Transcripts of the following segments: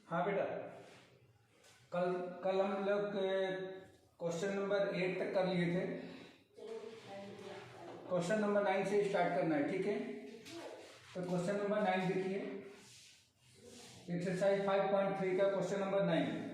हाँ बेटा, कल कल हम लोग क्वेश्चन नंबर 8 तक कर लिए थे। क्वेश्चन नंबर 9 से स्टार्ट करना है, ठीक है। तो क्वेश्चन नंबर 9 देखिए, एक्सरसाइज 5.3 का क्वेश्चन नंबर 9।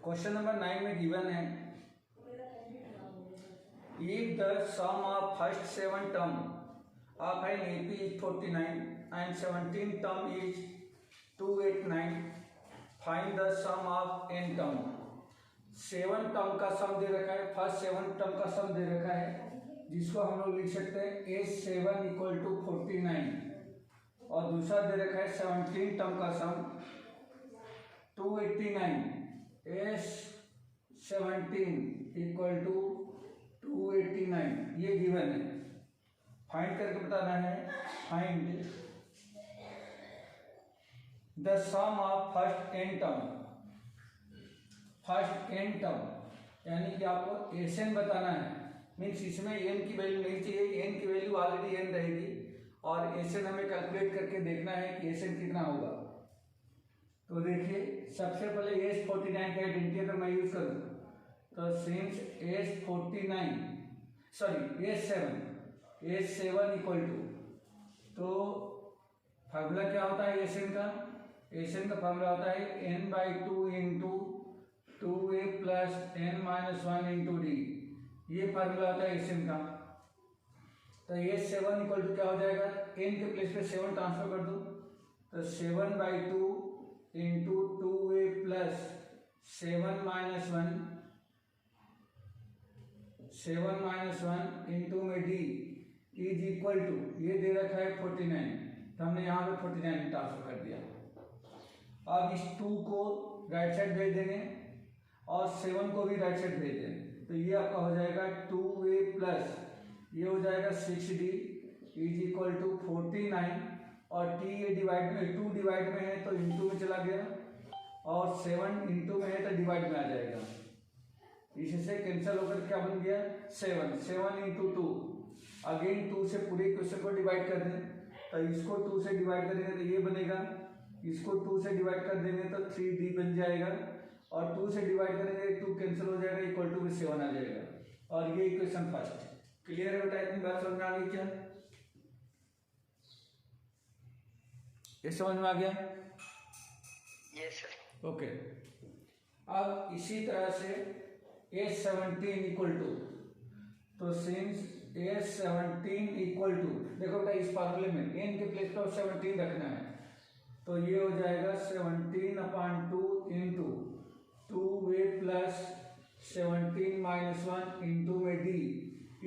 क्वेश्चन नंबर 9 में गिवन है, if the sum of first 7 term of an AP is 49 and 17 term is 289, find the sum of n term। 7 term का सम दे रखा है, फर्स्ट 7 टर्म का सम दे रखा है, जिसको हम लोग लिख सकते हैं S7 इक्वल टू 49, और दूसरा दे रखा है 17 टर्म का सम 289, S17 इक्वल टू 289, ये गिवन है। फाइंड करके बताना है, find the sum of first n term. First n term यानी कि आपको एसएन बताना है, मीन्स इसमें n की वैल्यू नहीं चाहिए, n की वैल्यू ऑलरेडी n रहेगी, और एसएन हमें कैलकुलेट करके देखना है कि एसएन कितना होगा। तो देखिए, सबसे पहले S49 का आइडेंटिटी अगर मैं यूज करूँ तो सिंस S7 इक्वल टू, तो फार्मूला क्या होता है एसएन का? एसएन का फार्मूला होता है n/2 into 2a plus n-1 into D, ये फार्मूला होता है एसएन का। तो S7 इक्वल टू क्या हो जाएगा, n के प्लेस पे 7 ट्रांसफर कर दो, तो 7/2 इंटू 2a प्लस 7-1 इंटू में डी इज इक्वल टू, ये दे रखा है 49, तो हमने यहाँ पे 49 ट्रांसफर कर दिया। अब इस 2 को राइट साइड भेज देंगे और 7 को भी राइट साइड भेज देंगे, तो ये आपका हो जाएगा 2a प्लस ये हो जाएगा 6d इज इक्वल टू 49, और t ये डिवाइड में 2 डिवाइड में है तो इंटू में चला गया, और 7 इंटू में है तो डिवाइड में आ जाएगा, इससे कैंसिल होकर क्या बन गया 7 इंटू 2, अगेन 2 से पूरे क्वेश्चन को डिवाइड कर दें, तो इसको 2 से डिवाइड करेंगे तो ये बनेगा, इसको 2 से डिवाइड कर देंगे तो 3d बन जाएगा, और 2 से डिवाइड करेंगे 2 कैंसिल हो जाएगा, इक्वल टू 7 आ जाएगा, और ये इक्वेशन फर्स्ट। क्लियर है बेटा, इतनी बात समझ में आ गई क्या? ये समझ में आ गया? Yes sir. ओके, अब इसी तरह से S17 इक्वल टू, तो सिंस S17 इक्वल टू, देखो बेटा इस फार्मूले में n के प्लेस पर 17 रखना है, तो ये हो जाएगा 17/2 इंटू 2a प्लस 17-1 इंटू में d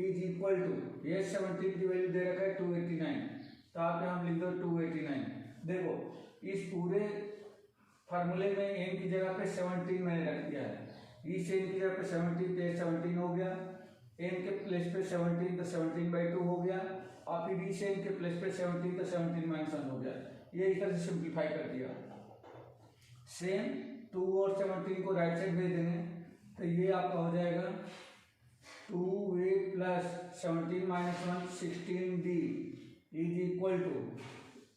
इज इक्वल टू, ये 17 की वैल्यू दे रखा है 289, तो आप यहाँ लिख दो 289। देखो इस पूरे फार्मूले में n की जगह पे 17 मैंने रख दिया है, इस n की जगह पे 17 पे 17 हो गया, n के प्लेस पे 17 तो 17/2 हो गया, और फिर इस n के प्लेस पे 17 तो 17-1 हो गया, ये इस तरह से सिंप्लीफाई कर दिया। सेम 2 और 17 को राइट साइड भेज देंगे तो ये आपका हो जाएगा 2a plus 17 minus 1 16d is equal to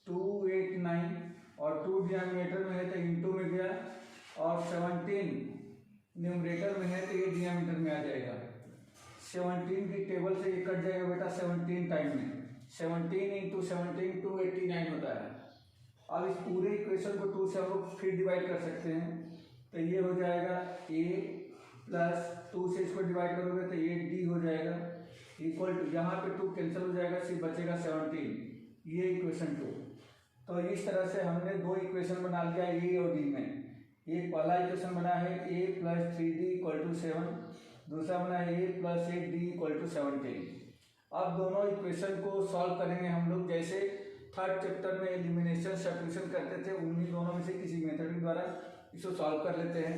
289 और 2 डिनोमिनेटर में है तो इंटू में गया और 17 न्यूमरेटर में है तो ये डिनोमिनेटर में आ जाएगा। 17 की टेबल से ये कट जाएगा बेटा 17 टाइम में 17 इंटू 17 289 होता है। अब इस पूरे इक्वेशन को 2 से हम लोग फिर डिवाइड कर सकते हैं तो ये हो जाएगा a प्लस 2 से इसको डिवाइड करोगे तो ये d हो जाएगा इक्वल टू यहाँ पे 2 कैंसिल हो जाएगा सिर्फ बचेगा 17 ये इक्वेशन 2। तो इस तरह से हमने दो इक्वेशन बना लिया a और d में। एक पहला इक्वेशन बना है a plus 3d equal to 7, दूसरा बना है a plus 8d equal to 17। अब दोनों इक्वेशन को सॉल्व करेंगे हम लोग जैसे थर्ड चैप्टर में एलिमिनेशन सब्स्टिट्यूशन करते थे उन्हीं दोनों में से किसी मेथड के द्वारा इसको सॉल्व कर लेते हैं।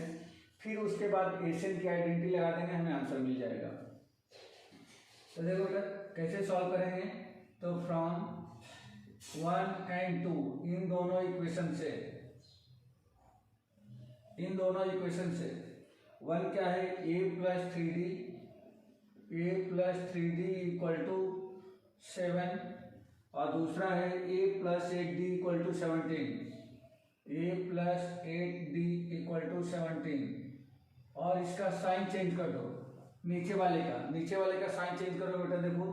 फिर उसके बाद एशियन की आइडेंटिटी लगा देंगे हमें आंसर मिल जाएगा। तो देखो बेटा कैसे सॉल्व करेंगे तो फ्रॉम 1 एंड 2 इन दोनों इक्वेशन से 1 क्या है a plus 3d equal to 7 और दूसरा है a plus 8d equal to 17 a plus 8d equal to 17 और इसका साइन चेंज कर दो नीचे वाले का साइन चेंज करो बेटा। देखो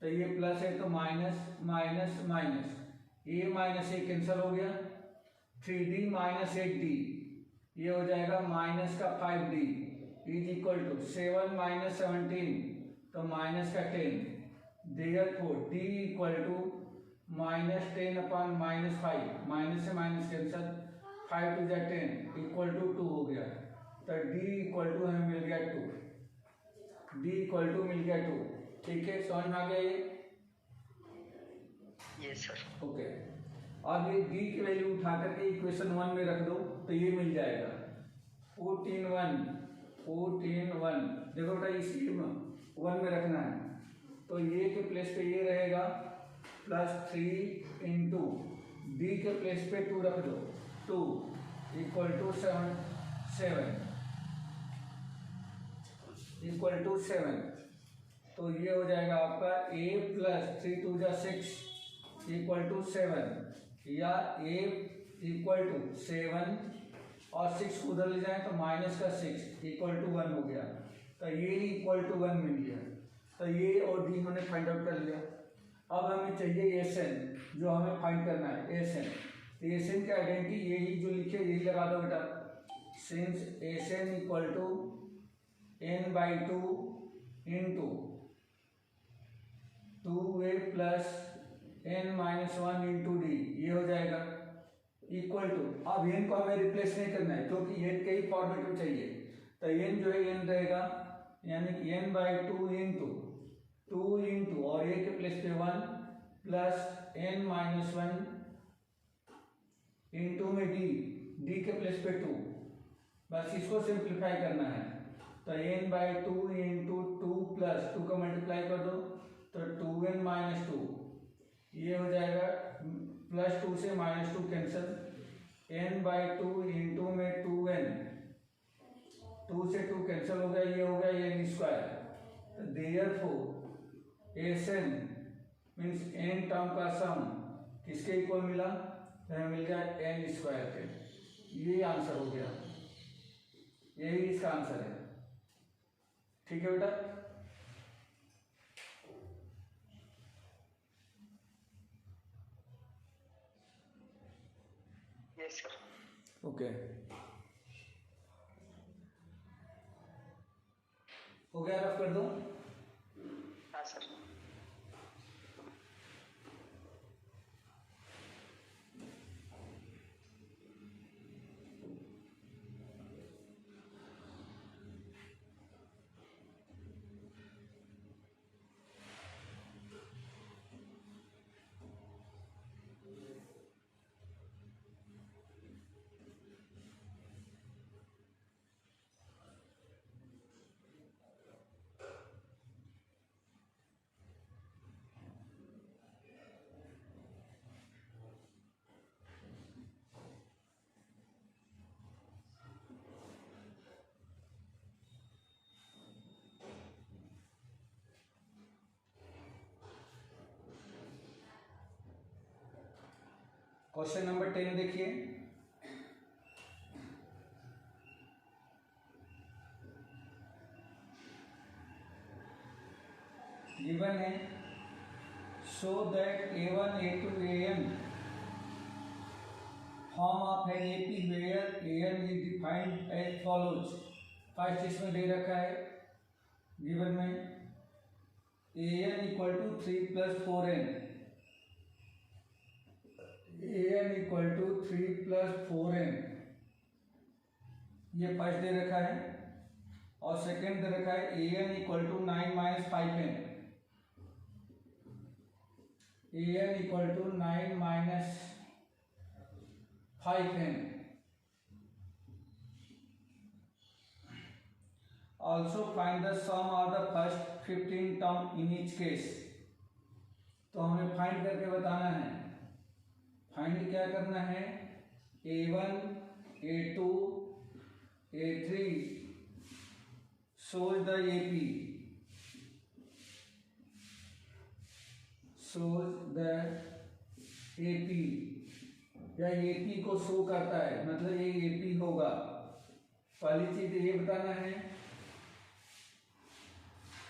तो ये प्लस है तो minus minus minus a minus a cancel हो गया 3d माइनस 8d ये हो जाएगा माइनस का 5d is equal to 7 minus 17 तो माइनस का 10 therefore d equal to minus 10 upon minus 5 minus से माइनस कैंसिल 5 टू जा 10 इक्वल टू 2 हो गया तो d इक्वल टू हमें मिल गया 2 d इक्वल टू मिल गया 2। ठीक है समझ में आ गया ये? Yes sir. ओके अब ये d की वैल्यू उठा करके इक्वेशन 1 में रख दो तो ये मिल जाएगा 14 1 देखो बेटा इसी 1 में रखना है तो ये के प्लेस पे ये रहेगा प्लस 3 इंटू डी के प्लेस पे 2 रख दो 2 इक्वल टू 7 इक्वल टू 7 तो ये हो जाएगा आपका a प्लस 3 टू जा 6 इक्वल टू 7 या a इक्वल टू 7 और 6 उधर ले जाए तो माइनस का 6 इक्वल टू 1 हो गया तो ये इक्वल टू 1 मिल गया। तो ये और डी हमने फाइंड आउट कर लिया। अब हमें चाहिए एसएन जो हमें फाइंड करना है एसएन। तो एसएन की आइडेंटिटी यही जो लिखे यही लगा दो बेटा since SN equal to n/2 into 2a plus n-1 into D ये हो जाएगा इक्वल टू। अब n को हमें रिप्लेस नहीं करना है क्योंकि n के ही फॉर्मेट में चाहिए तो n जो है n रहेगा यानी n/2 इंटू 2 इंटू और a के प्लेस पे 1 प्लस n-1 इंटू में d के प्लेस पे 2 बस इसको सिंप्लीफाई करना है तो n/2 इंटू 2 प्लस 2 का मल्टीप्लाई कर दो तो 2n-2 ये हो जाएगा प्लस 2 से -2 कैंसिल n/2 इंटू में 2n 2 से 2 कैंसिल हो गया ये हो गया n²। Therefore S N means n term का सम किसके इक्वल मिला तो हमें मिल गया n² के। ये आंसर हो गया यही इसका आंसर है। ठीक है बेटा यस सर। ओके हो गया रफ कर दो। हाँ सर। क्वेश्चन नंबर 10 देखिए। गिवन है show that A1 A2 AN form of an AP where AN is defined as follows. First इसमें दे रखा है गिवन में AN equal to 3 + 4n, AN equal to 3 + 4n, ये फर्स्ट दे रखा है। और सेकेंड दे रखा है AN equal to 9 - 5n, AN equal to 9 - 5n। Also find the sum of the first 15 term in each case। तो हमें find करके बताना है। फाइंड क्या करना है, A1 A2 A3 shows the AP, shows the AP या AP को शो करता है, मतलब ये AP होगा। पहली चीज ये बताना है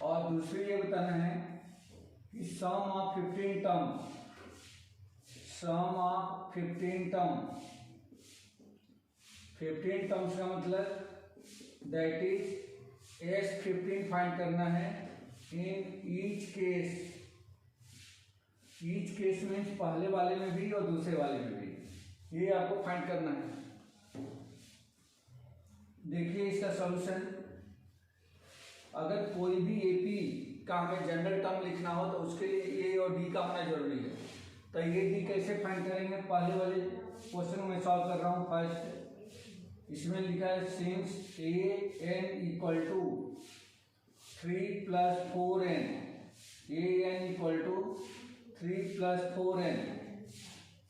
और दूसरी ये बताना है कि sum of 15 term, sum of 15 term, 15 terms का मतलब दैट इज S15 फाइंड करना है in each case. Each case means पहले वाले में भी और दूसरे वाले में भी, ये आपको फाइंड करना है। देखिए इसका सॉल्यूशन, अगर कोई भी AP का हमें जनरल टर्म लिखना हो तो उसके लिए A और D का होना जरूरी है। तो ये D कैसे फाइंड करेंगे, पहले वाले क्वेश्चन में सॉल्व कर रहा हूँ। फर्स्ट इसमें लिखा है since AN equal to 3 + 4n, AN equal to 3 + 4n।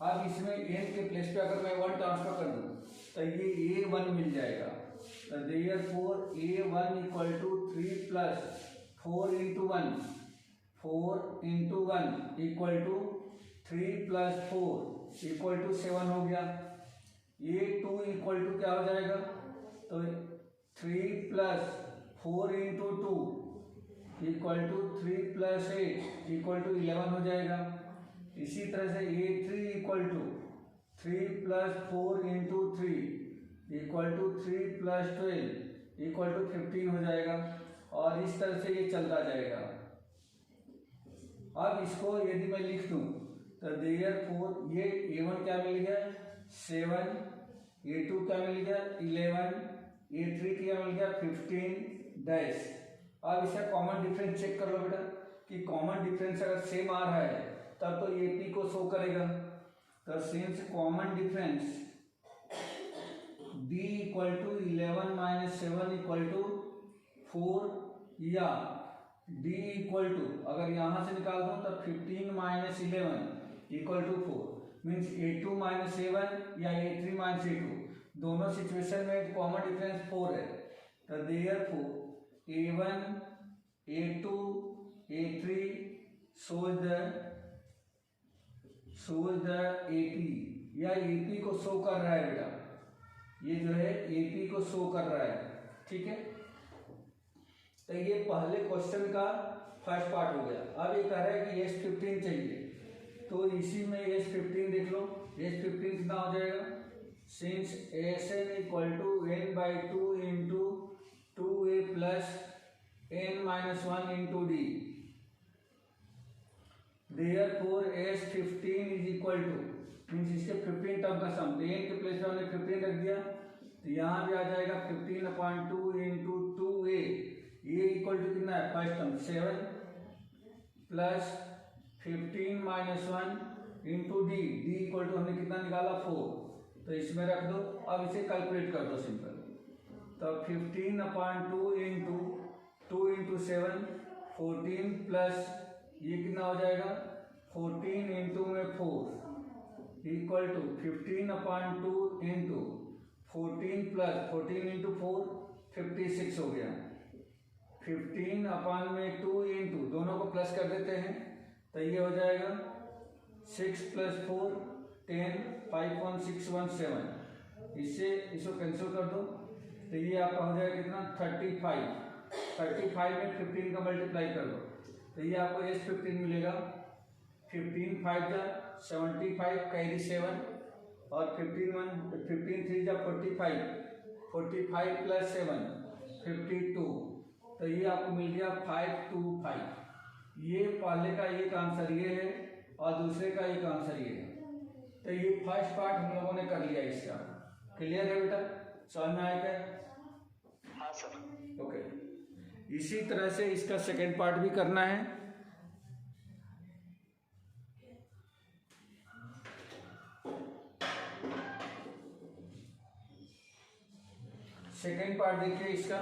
अब इसमें n के प्लेस पे अगर मैं 1 ट्रांसफर कर दूं तो ये A1 मिल जाएगा। तो therefore A1 equal to 3 + 4 × 1, 4 × 1 equal to 3 + 4 equal to 7 हो गया। A2 इक्वल टू क्या हो जाएगा, तो 3 + 4 × 2 इक्वल टू 3 + 8 इक्वल टू 11 हो जाएगा। इसी तरह से A3 equal to 3 + 4 × 3 equal to 3 + 12 equal to 15 हो जाएगा। और इस तरह से ये चलता जाएगा। अब इसको यदि मैं लिख दूं तो therefore ये A1 क्या मिल गया 7, A2 क्या मिल गया 11, A3 क्या मिल गया 15 डैश। अब इसका कॉमन डिफरेंस चेक कर लो बेटा कि कॉमन डिफरेंस अगर सेम आ रहा है तब तो AP को शो करेगा। तो since common difference D equal to 11 - 7 equal to 4 या D इक्वल टू अगर यहाँ से निकाल दूँ तो 15 - 11 इक्वल टू 4 मीन्स A2 - 7 या A3 - A2 दोनों सिचुएशन में कॉमन डिफरेंस 4 है। तो therefore A1 A2 A3 shows the AP या AP को शो कर रहा है बेटा, ये जो है AP को शो कर रहा है। ठीक है, तो ये पहले क्वेश्चन का फर्स्ट पार्ट हो गया। अब ये कह रहा है कि S15 चाहिए, तो इसी में S15 देख लो। S15 कितना हो जाएगा, since Sn equal to n/2 × 2a + n - 1 × D। therefore S15 is equal two means इसके 15 टर्म का सम, n के प्लेस पे हमने 15 रख दिया तो यहाँ भी आ जाएगा 15/2 × 2a। ये इक्वल टू कितना है first term 7 plus 15 - 1 × D। D equal to हमने कितना निकाला 4, तो इसमें रख दो। अब इसे कैलकुलेट कर दो सिंपल। तो 15/2 × 2 × 7 14 प्लस ये कितना हो जाएगा 14 × 4 इक्वल टू 15/2 × 14 प्लस 14 × 4 56 हो गया। 15/2 × दोनों को प्लस कर देते हैं तो ये हो जाएगा 6 + 4 10 51617, इससे इसको कैंसिल कर दो तो ये आपका हो जाएगा कितना 35 में 15 का मल्टीप्लाई कर दो तो ये आपको S15 मिलेगा। 15 5 जा 75 कैरी 7 और 15 3 जा 45 प्लस 7 52 तो ये आपको मिल गया 525। ये पहले का एक आंसर ये है और दूसरे का एक आंसर ये है। तो ये फर्स्ट पार्ट हम लोगों ने कर लिया इसका। क्लियर है बेटा, समझ में आया क्या? हाँ सर। ओके, इसी तरह से इसका सेकंड पार्ट भी करना है। सेकंड पार्ट देखिए इसका।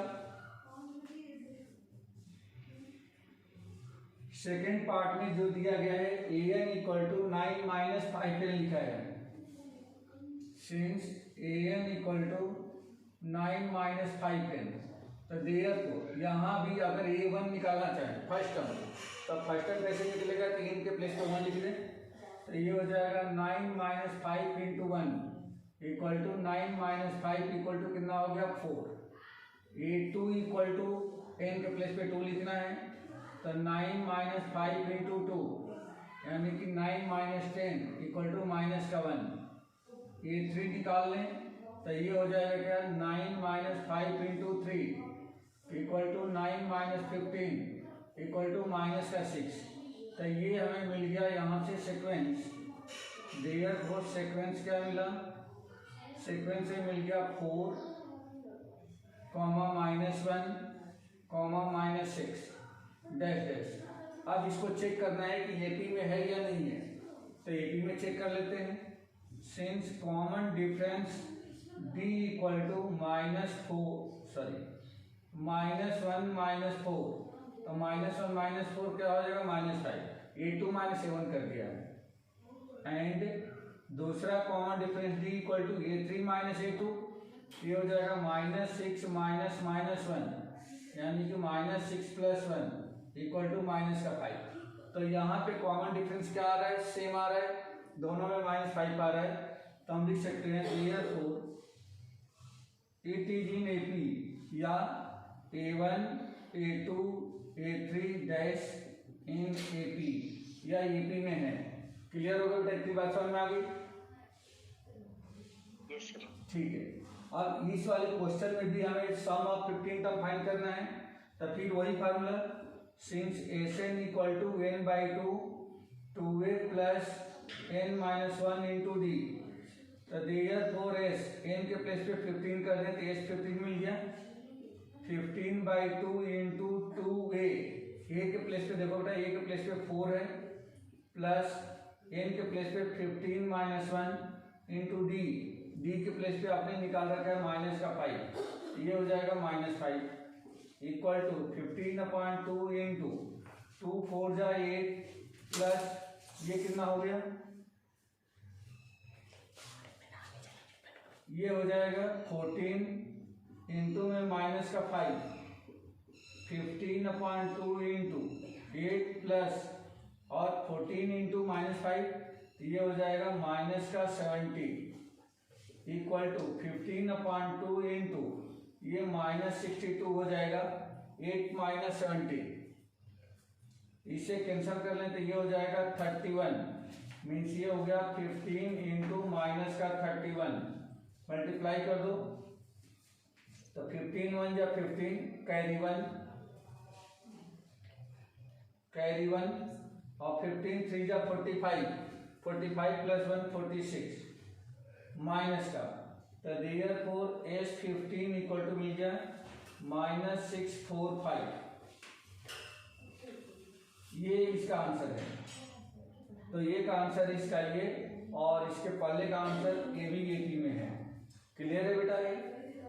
सेकंड पार्ट में जो दिया गया है an equal to 9 minus 5n लिखा है। Since an equal to 9 minus 5n तो देयर को यहाँ भी अगर a1 निकालना चाहे फर्स्ट टर्म तो फर्स्ट टर्म कैसे निकलेगा? 3 के प्लेस पे 1 लिख दें तो ये हो जाएगा 9 minus 5 into 1 equal to 9 minus 5 equal to कितना हो गया 4। a2 इक्वल टू n के प्लेस पे 2 लिखना है तो 9 माइनस 5 इंटू 2 यानी कि 9 माइनस 10 इक्वल टू माइनस का 1। a3 निकाल लें तो ये हो जाएगा क्या 9 minus 5 into 3 equal to 9 minus 15 equal to minus का 6। तो ये हमें मिल गया यहाँ से सीक्वेंस। देयरफॉर सीक्वेंस क्या मिला? सीक्वेंस से मिल गया 4 माइनस 1 माइनस 6 डैश डैश। अब इसको चेक करना है कि एपी में है या नहीं है तो एपी में चेक कर लेते हैं। Since common difference d equal to minus 1 minus 4 तो माइनस 1 माइनस 4 क्या हो जाएगा -5। a2 माइनस 7 कर दिया है। एंड दूसरा common difference d equal to a3 minus a2 ये हो जाएगा -6 माइनस 1 यानी कि -6 प्लस 1 इक्वल टू माइनस का 5। तो यहाँ पे कॉमन डिफरेंस क्या आ रहा है? सेम आ रहा है, दोनों में -5 आ रहा है तो हम लिख सकते हैं therefore it is in AP या a1 a2 a3 dash in AP या एपी में है। क्लियर हो गया? इतनी बात समझ में आ गई? Yes sir. ठीक है, अब इस वाले क्वेश्चन में भी हमें सम ऑफ 15 टर्म फाइंड करना है तो फिर वही formula since Sn equal to n by 2a plus n minus 1 into D तो देयरफॉर s n के प्लेस पे 15 कर दें तो S15 मिल गया। 15 बाई 2 इंटू 2a के प्लेस पे देखो बेटा a के प्लेस पे 4 है प्लस n के प्लेस पे 15 माइनस 1 इंटू डी के प्लेस पे आपने निकाल रखा है माइनस का 5 ये हो जाएगा -5 इक्वल टू 15/2 इंटू 2 4 जा 8 प्लस ये कितना हो गया? ये हो जाएगा 14 इंटू में माइनस का 5 15/2 इंटू 8 प्लस और 14 इंटू -5 ये हो जाएगा माइनस का 70 इक्वल टू 15/2 इंटू ये -62 हो जाएगा 8 माइनस 70 इसे कैंसिल कर लें तो ये हो जाएगा 31 मीन्स ये हो गया 15 इंटू माइनस का 31 मल्टीप्लाई कर दो तो 15 1 जा 15 कैरी 1 और 15 3 जा 45 प्लस 1 46 माइनस का तो देयरफॉर S15 इक्वल टू मिल गया -645। ये इसका आंसर है। तो ये का आंसर इसका ये और इसके पहले का आंसर ए भी एपी में है। क्लियर है बेटा? ये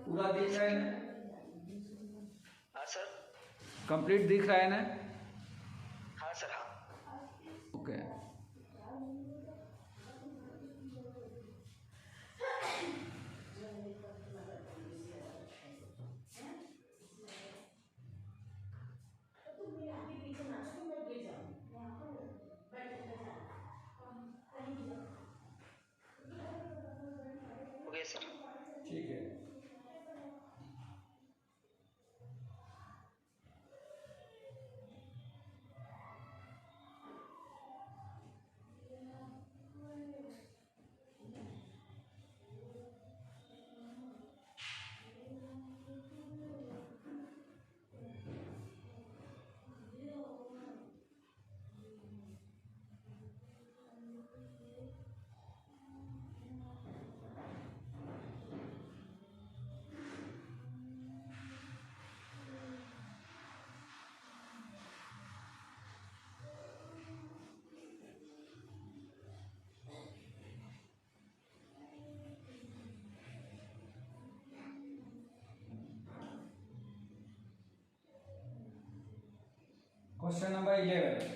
पूरा दिख रहा है ना? हाँ सर। कंप्लीट दिख रहा है ना? हाँ सर। हाँ। Okay question number 11।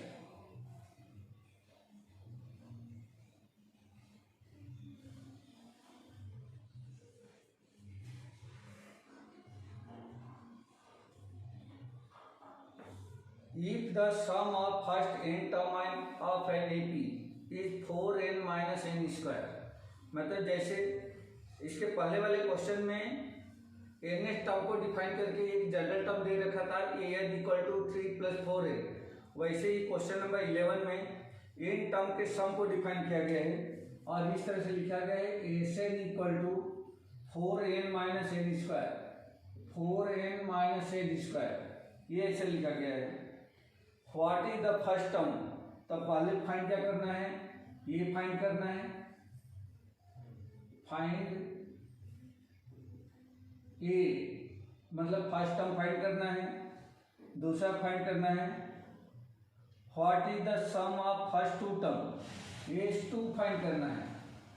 If the sum of first n term of an AP is 4n minus n square, मतलब जैसे इसके पहले वाले क्वेश्चन में n टर्म को डिफाइन करके एक जनरल टर्म दे रखा था an equal to 3 plus 4n, वैसे ही क्वेश्चन नंबर 11 में n टर्म के सम को डिफाइन किया गया है और इस तरह से लिखा गया है Sn equal to 4n minus n square, 4n minus n square, ये ऐसे लिखा गया है। What is the first term, तब पहले फाइंड क्या करना है, ये फाइंड करना है, फाइंड ए मतलब फर्स्ट टर्म फाइंड करना है। दूसरा फाइंड करना है what is the sum of first two term, S2 find करना है,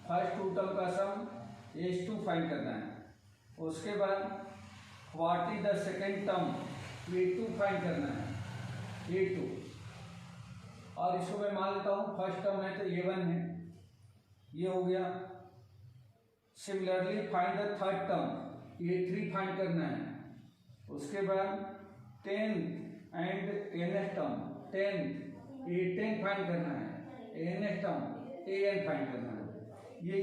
फर्स्ट टू टर्म का सम S2 फाइंड करना है। उसके बाद what is the second term, A2 find करना है, A2, और इसको मैं मान लेता हूँ फर्स्ट टर्म है तो A1 है, ये हो गया। Similarly find the third term, A3 find करना है। उसके बाद 10th and nth term, 10th A10 find करना है, nth टर्म an फाइंड करना है। ये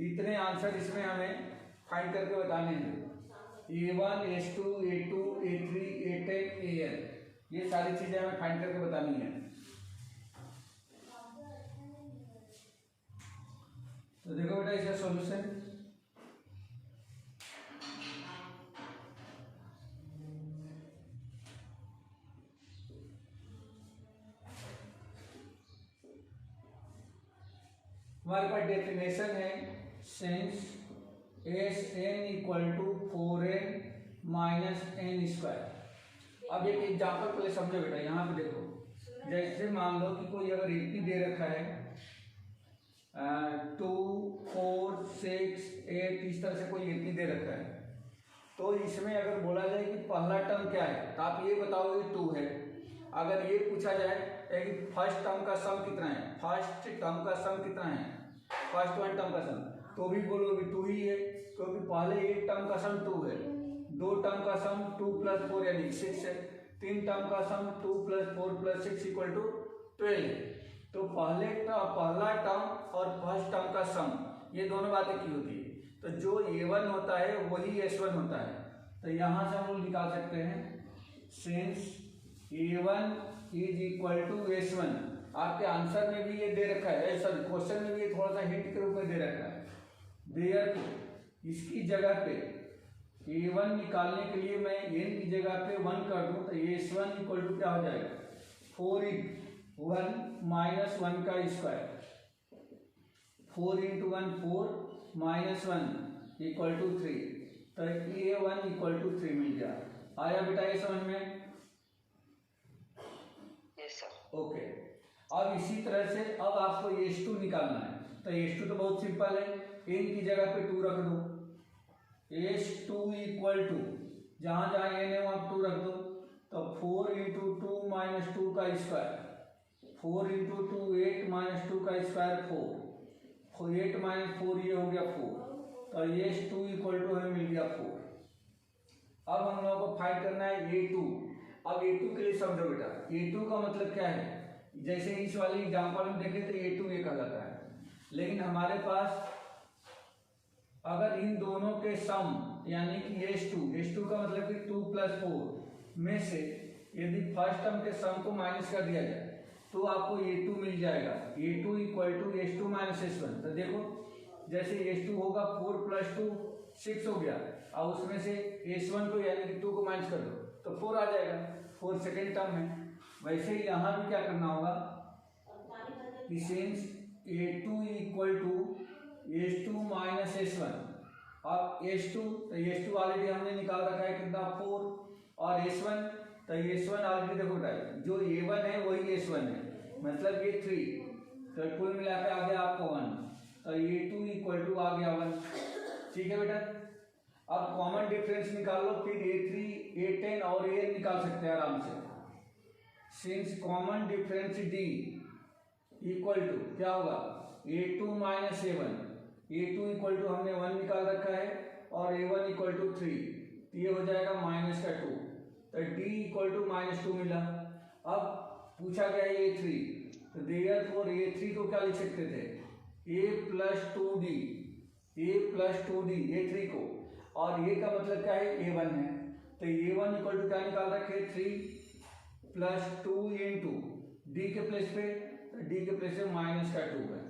इतने आंसर इसमें हमें फाइंड करके बताने हैं। A1, S2, A2, A3, A10, an, ये सारी चीजें हमें फाइंड करके बतानी है। तो देखो बेटा इसका सॉल्यूशन, हमारे पास डेफिनेशन है since Sn equal to 4n minus n square. अब एक एग्जाम्पल पहले समझो बेटा, यहाँ पे देखो, जैसे मान लो कि कोई अगर AP दे रखा है 2, 4, 6, 8, इस तरह से कोई AP दे रखा है, तो इसमें अगर बोला जाए कि पहला टर्म क्या है तो आप ये बताओगे 2 है। अगर ये पूछा जाए कि फर्स्ट टर्म का सम कितना है, फर्स्ट टर्म का सम कितना है, फर्स्ट वन टर्म का सम, तो भी बोलोगे 2 ही है, क्योंकि पहले एक टर्म का सम 2 है, दो टर्म का सम 2 प्लस 4 यानी 6 है, तीन टर्म का सम 2 प्लस 4 प्लस 6 इक्वल टू 12 है। तो पहला टर्म और फर्स्ट टर्म का सम, ये दोनों बातें की होती है, तो जो A1 होता है वही S1 होता है। तो यहाँ से हम लोग निकाल सकते हैं since A1 is equal to S1। आपके आंसर में भी ये दे रखा है, सॉरी क्वेश्चन में भी ये थोड़ा सा हिंट के रूप में दे रखा है। देयरफॉर इसकी जगह पे A1 निकालने के लिए मैं n की जगह पे 1 कर दूं तो S1 इक्वल टू क्या हो जाएगा, 4 माइनस 1 का स्क्वायर, 4 × 1 4 माइनस 1 इक्वल टू 3, तो A1 इक्वल टू 3 मिल गया। आया बेटा ये समझ में? Yes sir. ओके, अब इसी तरह से अब आपको S2 निकालना है, तो S2 तो बहुत सिंपल है, n की जगह पे 2 रख दो, S2 इक्वल टू जहां जहां n है वहां 2 रख दो, तो 4 × 2 माइनस 2 का स्क्वायर, 4 × 2 8 माइनस 2 का स्क्वायर 4, 8 माइनस 4 ये हो गया 4, तो S2 इक्वल टू हमें मिल गया 4। अब हम लोगों को फाइंड करना है A2। अब A2 के लिए समझो बेटा, A2 का मतलब क्या है, जैसे इस वाली एग्जांपल में देखें तो A2 ये कहलाता है, लेकिन हमारे पास अगर इन दोनों के सम यानी कि S2 का मतलब कि 2 प्लस 4 में से यदि फर्स्ट टर्म के सम को माइनस कर दिया जाए तो आपको A2 मिल जाएगा, A2 equal to S2 minus S1। तो देखो जैसे S2 होगा 4 प्लस 2 6 हो गया, और उसमें से S1 को यानी कि 2 को माइनस कर दो तो 4 आ जाएगा, 4 सेकेंड टर्म है। वैसे ही यहाँ भी क्या करना होगा कि since A2 equal to S2 minus S1, अब S2 तो S2 ऑलरेडी हमने निकाल रखा है कितना 4, और S1 तो S1 ऑलरेडी देखो जो A1 है वही S1 है, मतलब ये 3, तो कुल मिला के आ गया आपको 1, तो A2 इक्वल टू आ गया 1। ठीक है बेटा, अब कॉमन डिफरेंस निकाल लो, फिर A3, A10 और AN निकाल सकते हैं आराम से। Since common difference D equal to क्या होगा a2 minus a1, a2 equal to हमने 1 निकाल रखा है और a1 इक्वल टू 3, तो ये हो जाएगा माइनस का 2, तो d इक्वल टू माइनस 2 मिला। अब पूछा गया है a3, तो देयरफॉर a3 को क्या लिख सकते थे a प्लस 2d, a3 को, और ये का मतलब क्या है a1 है, तो a1 इक्वल टू क्या निकाल रखे 3 प्लस 2 इंटू डी के प्लेस पे, डी के प्लेस पे माइनस का 2 है,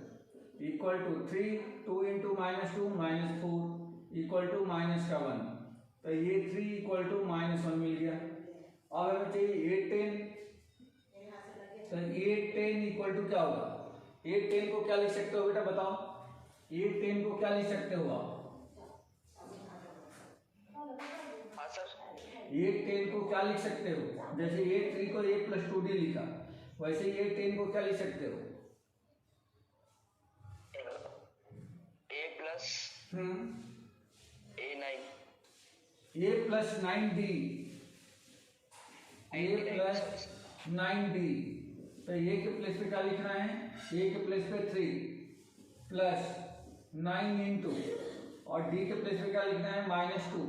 equal to 3, 2 into minus 2 minus 4 equal to minus का 1, तो ये 3 इक्वल टू माइनस 1 मिल गया। अब हमें चाहिए a10, तो a10 इक्वल टू क्या होगा, a10 को क्या लिख सकते हो बेटा बताओ, a10 को क्या लिख सकते हो आप, हाँ सर। a10 को क्या लिख सकते हो, जैसे a3 को a प्लस 2d लिखा, वैसे a10 को क्या लिख सकते हो a plus a9, a plus 9d, a plus 9d, तो a के प्लेस पे क्या लिखना है, a के प्लेस पे 3 प्लस 9 इंटू और d के प्लेस पे क्या लिखना है -2,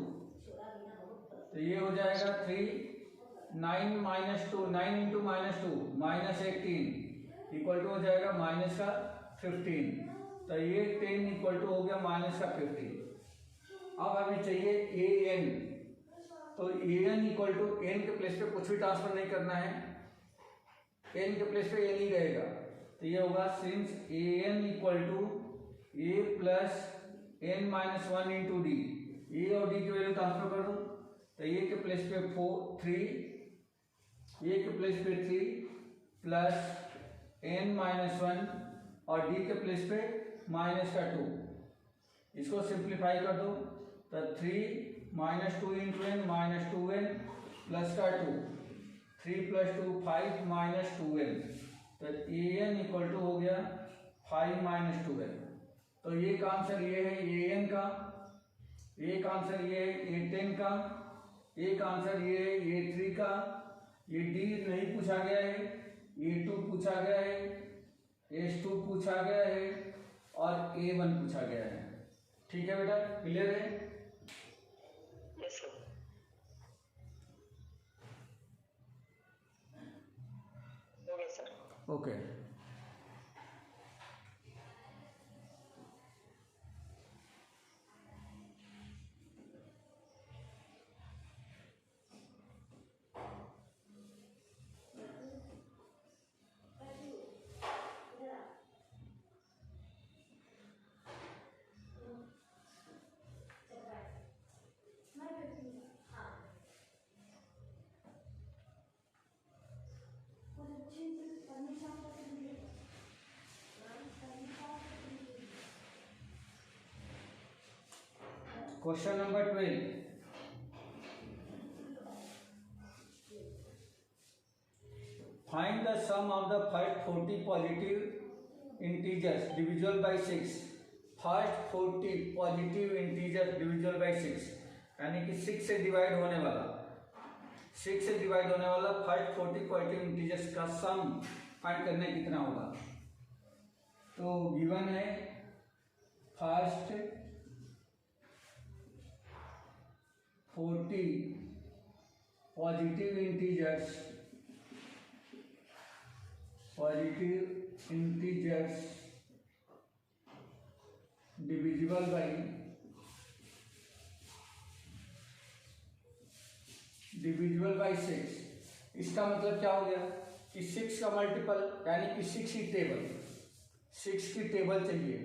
तो ये हो जाएगा 3 9 माइनस 2, 9 इंटू -2 -18 इक्वल टू हो जाएगा माइनस का 15, तो ये 10 इक्वल टू हो गया माइनस का 15। अब हमें चाहिए an, तो an इक्वल टू n के प्लेस पे कुछ भी ट्रांसफर नहीं करना है, n के प्लेस पे n ही रहेगा, तो ये होगा since an equal to a plus n minus 1 into d, a और डी की वैल्यू ट्रांसफर कर दो, तो a के प्लेस पे 3, a के प्लेस पे 3 प्लस n माइनस 1 और d के प्लेस पे माइनस का 2, इसको सिंप्लीफाई कर दो, तो 3 minus 2 into n minus 2n plus का 2, 3 प्लस 2 5 माइनस 2n, तो an इक्वल टू हो गया 5 माइनस 2n, तो ये का आंसर ये है an का, एक आंसर ये है a10 का, एक आंसर ये है a3 का, ये d नहीं पूछा गया है, a2 पूछा गया है, s2 पूछा गया है और a1 पूछा गया है। ठीक है बेटा, क्लियर है? Yes sir. Okay sir. Okay. Question number 12. Find the sum of the first 40 positive integers divisible by 6. First 40 positive integers divisible by 6, यानी कि 6 से डिवाइड होने वाला, 6 से डिवाइड होने वाला फर्स्ट 40 पॉजिटिव इंटीजर्स का सम फाइंड करने कितना होगा। तो गिवन है first 40 positive integers divisible by 6। इसका मतलब क्या हो गया कि 6 का मल्टीपल यानी कि 6 की टेबल चाहिए।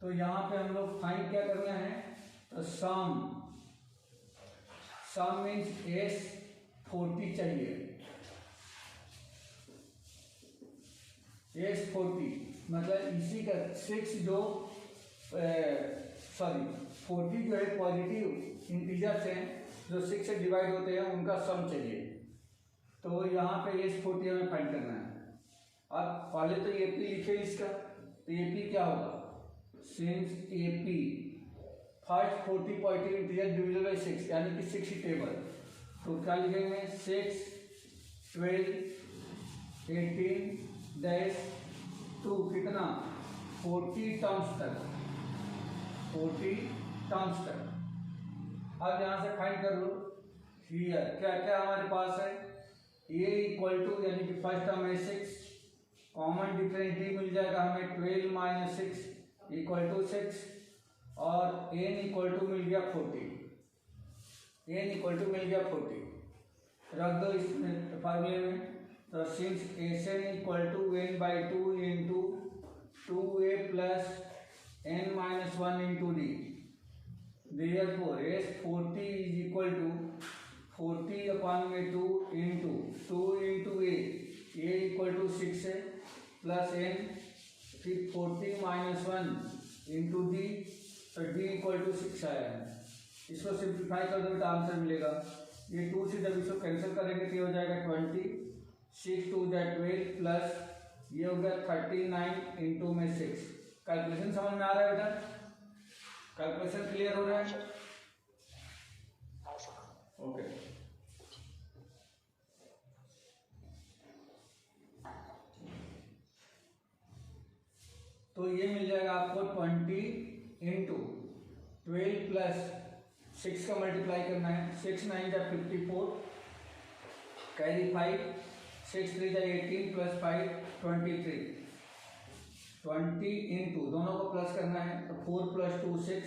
तो यहाँ पे हम लोग फाइंड क्या करना है, तो सम मीन्स S40 चाहिए। S40 मतलब इसी का 6 जो 40 जो है पॉजिटिव इंटीजर्स हैं जो 6 से डिवाइड होते हैं उनका सम चाहिए। तो यहाँ पे S40 हमें फाइंड करना है। अब पहले तो AP लिखे इसका, तो AP क्या होगा, since AP first 40 positive integer divisible by 6 यानी कि 6 टेबल, तो क्या लिखेंगे 6 12, 18 डैश 2 कितना 40 टर्म्स तक, 40 टर्म्स तक। अब यहाँ से फाइंड कर लो हियर क्या क्या हमारे पास है, a इक्वल टू यानी कि फर्स्ट टर्म है 6, कॉमन डिफरेंस डी मिल जाएगा हमें 12 माइनस 6 इक्वल टू 6, और n इक्वल टू मिल गया 40, n इक्वल टू मिल गया 40, रख दो इसमें फार्मूले में। तो since Sn equal to n by 2 into 2a plus n minus 1 into D, therefore S40 is equal to 40 upon में 2 into a equal to 6 है प्लस n, फिर 40 माइनस 1 इंटू डी, तो d इक्वल टू 6 आया है। इसको simplify कर दो तो आंसर मिलेगा, ये 2 से जब इसको कैंसिल करेंगे तो ये हो जाएगा 20, 6 2 12 प्लस ये हो गया 39 इंटू में 6। कैलकुलेशन समझ में आ रहा है बेटा, कैलकुलेशन क्लियर हो रहा है? ओके तो ये मिल जाएगा आपको 20 इंटू 12 प्लस 6 का मल्टीप्लाई करना है, 6 9 जा 54 कैरी 5, 6 3 जा 18 प्लस 5 23, 20 इंटू दोनों को प्लस करना है तो 4 प्लस 2 6,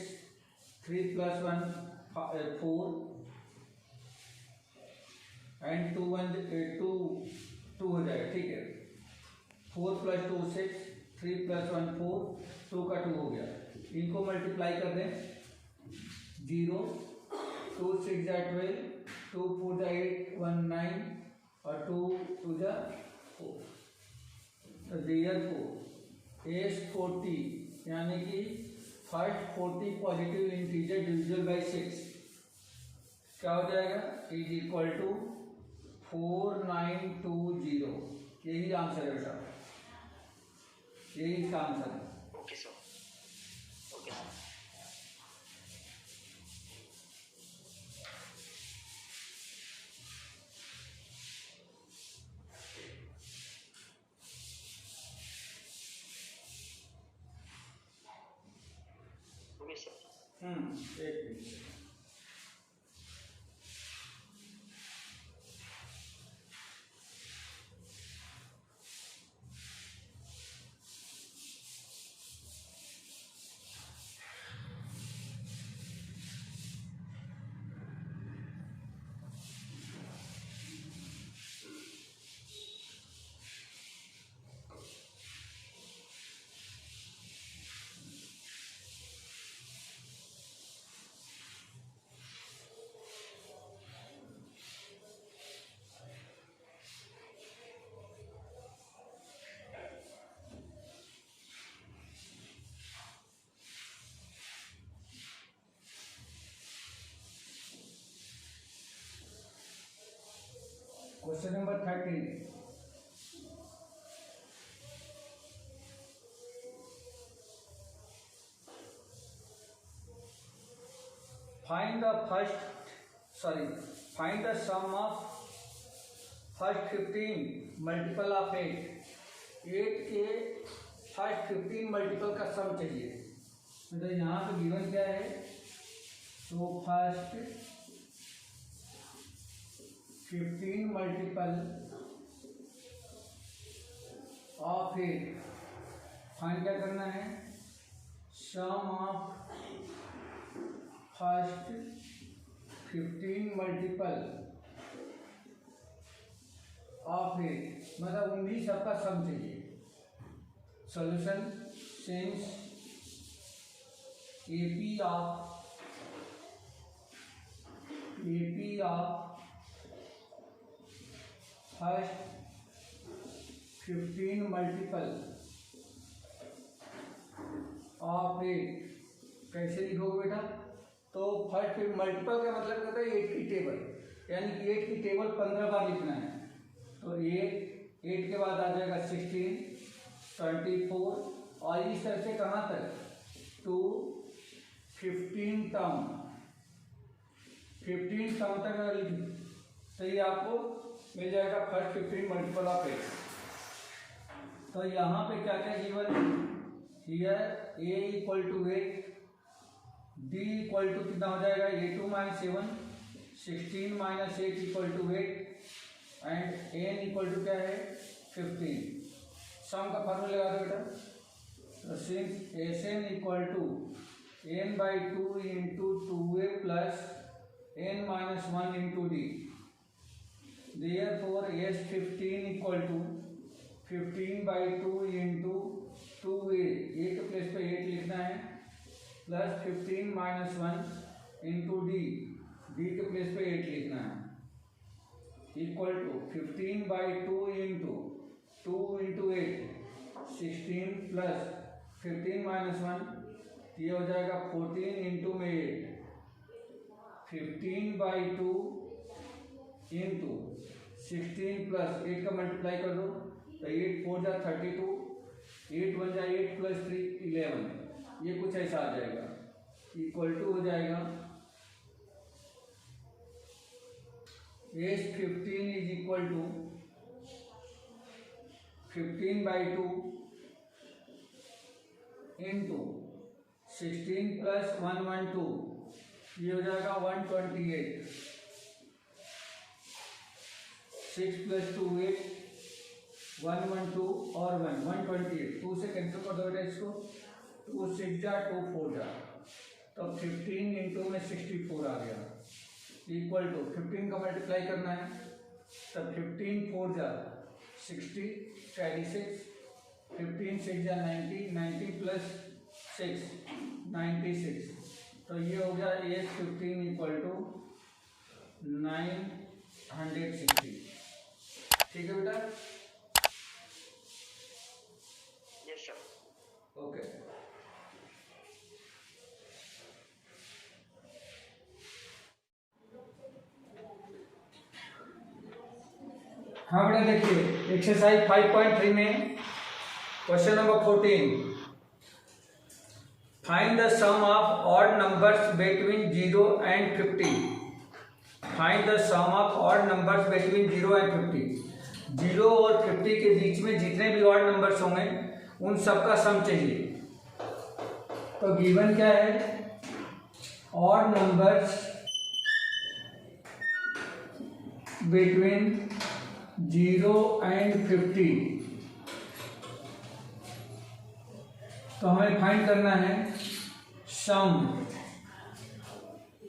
3 प्लस 1 4 एंड 2 1 2 हो जाएगा, ठीक है। 4 प्लस 2 6, 3 प्लस 1 4, 2 का 2 हो गया, इनको मल्टीप्लाई कर दें 0, 2 6 जा 12, 2 4 जा 8 1 9 और 2 2 जा 4, तो therefore S40 यानी कि first 40 positive integer divisible by 6 क्या हो जाएगा, इज इक्वल टू 4920, यही आंसर है बेटा, यही इसका आंसर है। Okay sir, okay sir. Okay sir. एक minute, question number 13, find the sum of first 15 multiple of 8, 8 के फर्स्ट 15 मल्टीपल का सम चाहिए। मतलब यहाँ पे गिवन क्या है, तो फर्स्ट 15 मल्टीपल ऑफ 8 फाइंड क्या करना है, सम ऑफ फर्स्ट 15 मल्टीपल ऑफ 8, मतलब 19 सबका सम चाहिए। Solution since AP of first 15 multiple of 8 कैसे लिखोगे बेटा, तो फर्स्ट मल्टीपल का मतलब कहता है 8 की टेबल, यानी कि 8 की टेबल 15 बार लिखना है। तो 8 के बाद आ जाएगा 16, 24 और इस तरह से कहाँ तक, टू 15 टर्म तक अगर लिख तो ये आपको मिल जाएगा फर्स्ट 15 मल्टीपल ऑफ 8। तो यहाँ पे क्या क्या given, here a equal to 8, d equal to कितना हो जाएगा a2 minus a1, 16 minus 8 equal to 8 and n equal to क्या है 15। सम का फार्मूला लगा दो बेटा। तो since Sn equal to n by 2 into 2a plus n minus 1 into d, therefore S15 equal to 15 by 2 into 2a, a के place पे 8 लिखना है, plus 15 minus 1 into d, d के प्लेस पे 8 लिखना है, equal to 15 by 2 into 2 into 8 16 plus 15 minus 1 ये हो जाएगा 14 इंटू में 8, 15 बाई 2 इंटू 16 प्लस 8 का मल्टीप्लाई कर दो तो 8 4 जा 32, 8 1 जा 8 प्लस 3 11, ये कुछ ऐसा आ जाएगा, इक्वल टू हो जाएगा S15 is equal to 15 by 2 into 16 plus 112, ये हो जाएगा 128, 6 प्लस 2 8, 112 और 128, 2 से कैंसिल कर दो बेटा इसको, 2 6 जा 2 4 जा, तो 15 इंटू में 64 आ गया, इक्वल टू 15 का मल्टीप्लाई करना है, तब 15 4 जा 60 26, 15 6 जा 90, 90 प्लस 6 96, तो ये हो गया S15 इक्वल टू 960। ठीक है बेटा, यस सर। ओके। हाँ बेटा देखिए एक्सरसाइज 5.3 में question number 14, find the sum of odd numbers between 0 and 50। Find the sum of odd numbers between 0 and 50। 0 और 50 के बीच में जितने भी ऑड नंबर्स होंगे उन सब का सम चाहिए। तो गिवन क्या है, ऑड नंबर्स बिटवीन 0 एंड 50, तो हमें फाइंड करना है सम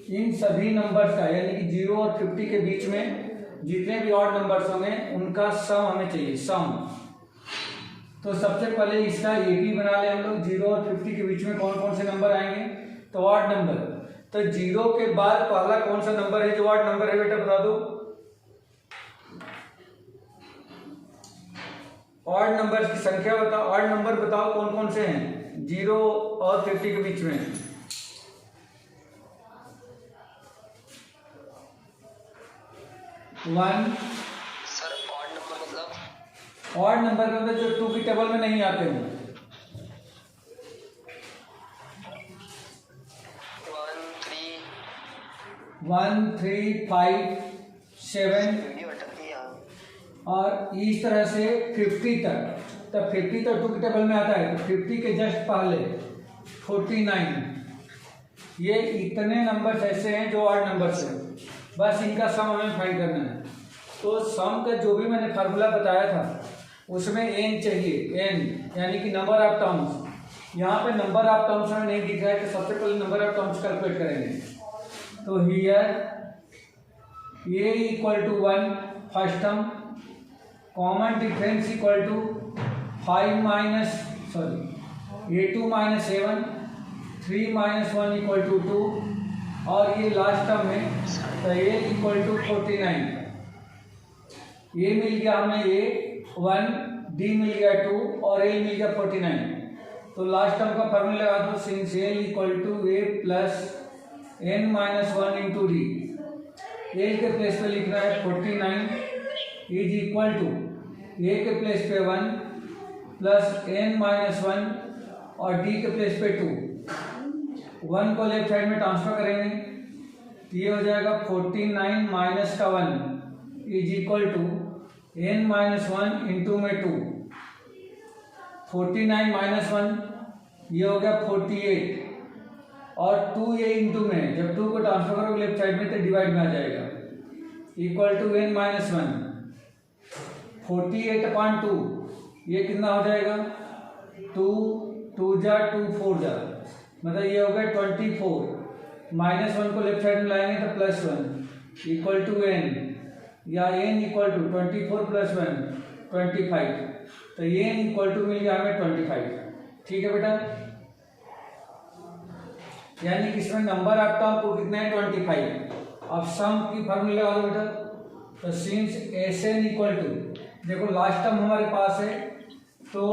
इन सभी नंबर्स का, यानी कि 0 और 50 के बीच में जितने भी ऑड नंबर्स होंगे उनका सम हमें चाहिए, सम। तो सबसे पहले इसका एपी बना ले हम लोग, 0 और 50 के बीच में कौन कौन से नंबर आएंगे, तो ऑड नंबर। तो 0 के बाद पहला कौन सा नंबर है जो ऑड नंबर है बेटा बता दो। ऑड नंबर की संख्या बताओ, ऑड नंबर बताओ कौन कौन से हैं 0 और 50 के बीच में। वन सर ऑड नंबर मतलब, ऑड नंबर का मतलब जो 2 की टेबल में नहीं आते हैं। 1 3 5 7 और इस तरह से 50 तक। तो 50 तो 2 की टेबल में आता है, तो 50 के जस्ट पहले 49, ये इतने नंबर्स ऐसे हैं जो ऑड नंबर्स हैं, बस इनका सम हमें फाइंड करना है। तो सम का जो भी मैंने फार्मूला बताया था उसमें n चाहिए, n यानी कि नंबर ऑफ टर्म्स। यहाँ पे नंबर ऑफ टर्म्स हमें नहीं दिख रहा है, तो सबसे पहले नंबर ऑफ टर्म्स कैलकुलेट करेंगे। तो here a equal to 1 first term, common difference equal to 5 minus a2 minus a1, 3 minus 1 equal to 2, और ये लास्ट टर्म है तो a इक्वल टू 49। a मिल गया हमें a1, d मिल गया 2 और a मिल गया 49। तो लास्ट टर्म का फॉर्मूला लगा दो, since a equal to a plus n minus 1 into D. a के प्लेस पे लिखना है 49 इज इक्वल टू a के प्लेस पे 1 प्लस n माइनस 1 और d के प्लेस पे 2। 1 को लेफ्ट साइड में ट्रांसफर करेंगे तो ये हो जाएगा 49 माइनस का 1 is equal to n minus one into में 2, 49 माइनस वन ये हो गया 48 और 2 ये इंटू में, जब 2 को ट्रांसफर करोगे लेफ्ट साइड में तो डिवाइड में आ जाएगा, equal to n minus one 48/2 ये कितना हो जाएगा 2 2 जा 2 4 जा, मतलब ये हो गया 24 माइनस वन को लेफ्ट साइड में लाएंगे तो plus one equal to n, या n equal to 24 plus one 25, तो ये n इक्वल टू मिल गया हमें 25। ठीक है बेटा, यानी कि इसमें नंबर आपका आपको कितना है 25। अब सम की फॉर्मूला लगा दो बेटा, तो सिंस Sn इक्वल टू, देखो लास्ट टर्म हमारे पास है तो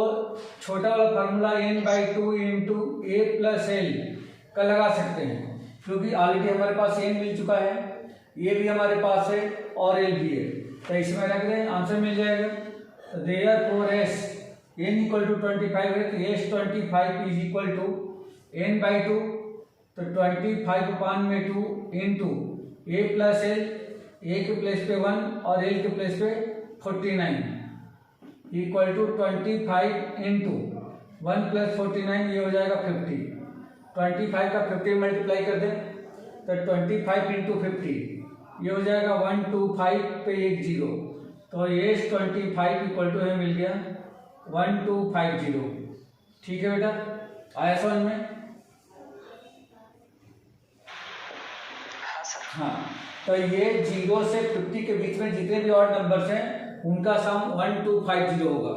छोटा वाला फार्मूला n/2 इंटू ए प्लस एल का लगा सकते हैं, क्योंकि ऑलरेडी हमारे पास n मिल चुका है, ये भी हमारे पास है और l भी है, तो इसमें रख दें आंसर मिल जाएगा। तो therefore s n equal to 25 है, तो s 25 is equal to n/2, तो 25/2 इंटू ए प्लस एल, ए के प्लेस पे 1 और एल के प्लेस पे 49 इक्वल टू 25 इंटू 1 प्लस 49 ये हो जाएगा 50। 25 का 50 मल्टीप्लाई कर दें तो 25 इंटू 50 ये हो जाएगा 125 पे 1 0, तो ये 25 इक्वल टू हमें मिल गया 1250। ठीक है बेटा, आया समझ में? हाँ, तो ये 0 से 50 के बीच में जितने भी ऑड नंबर्स हैं उनका सम 1250 होगा।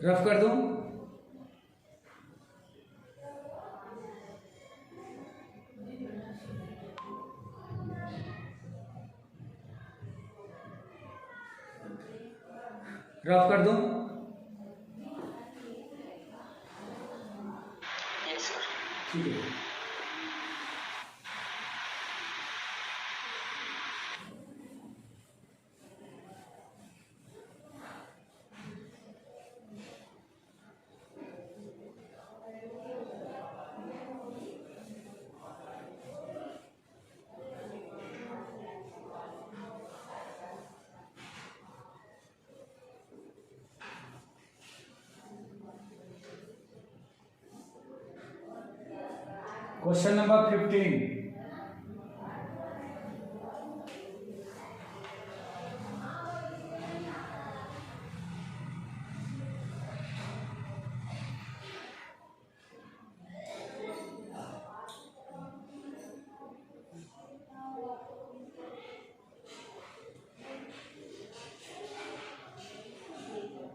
रफ कर दूं? रफ कर दूं? Yes sir. ठीक है। Question number 15,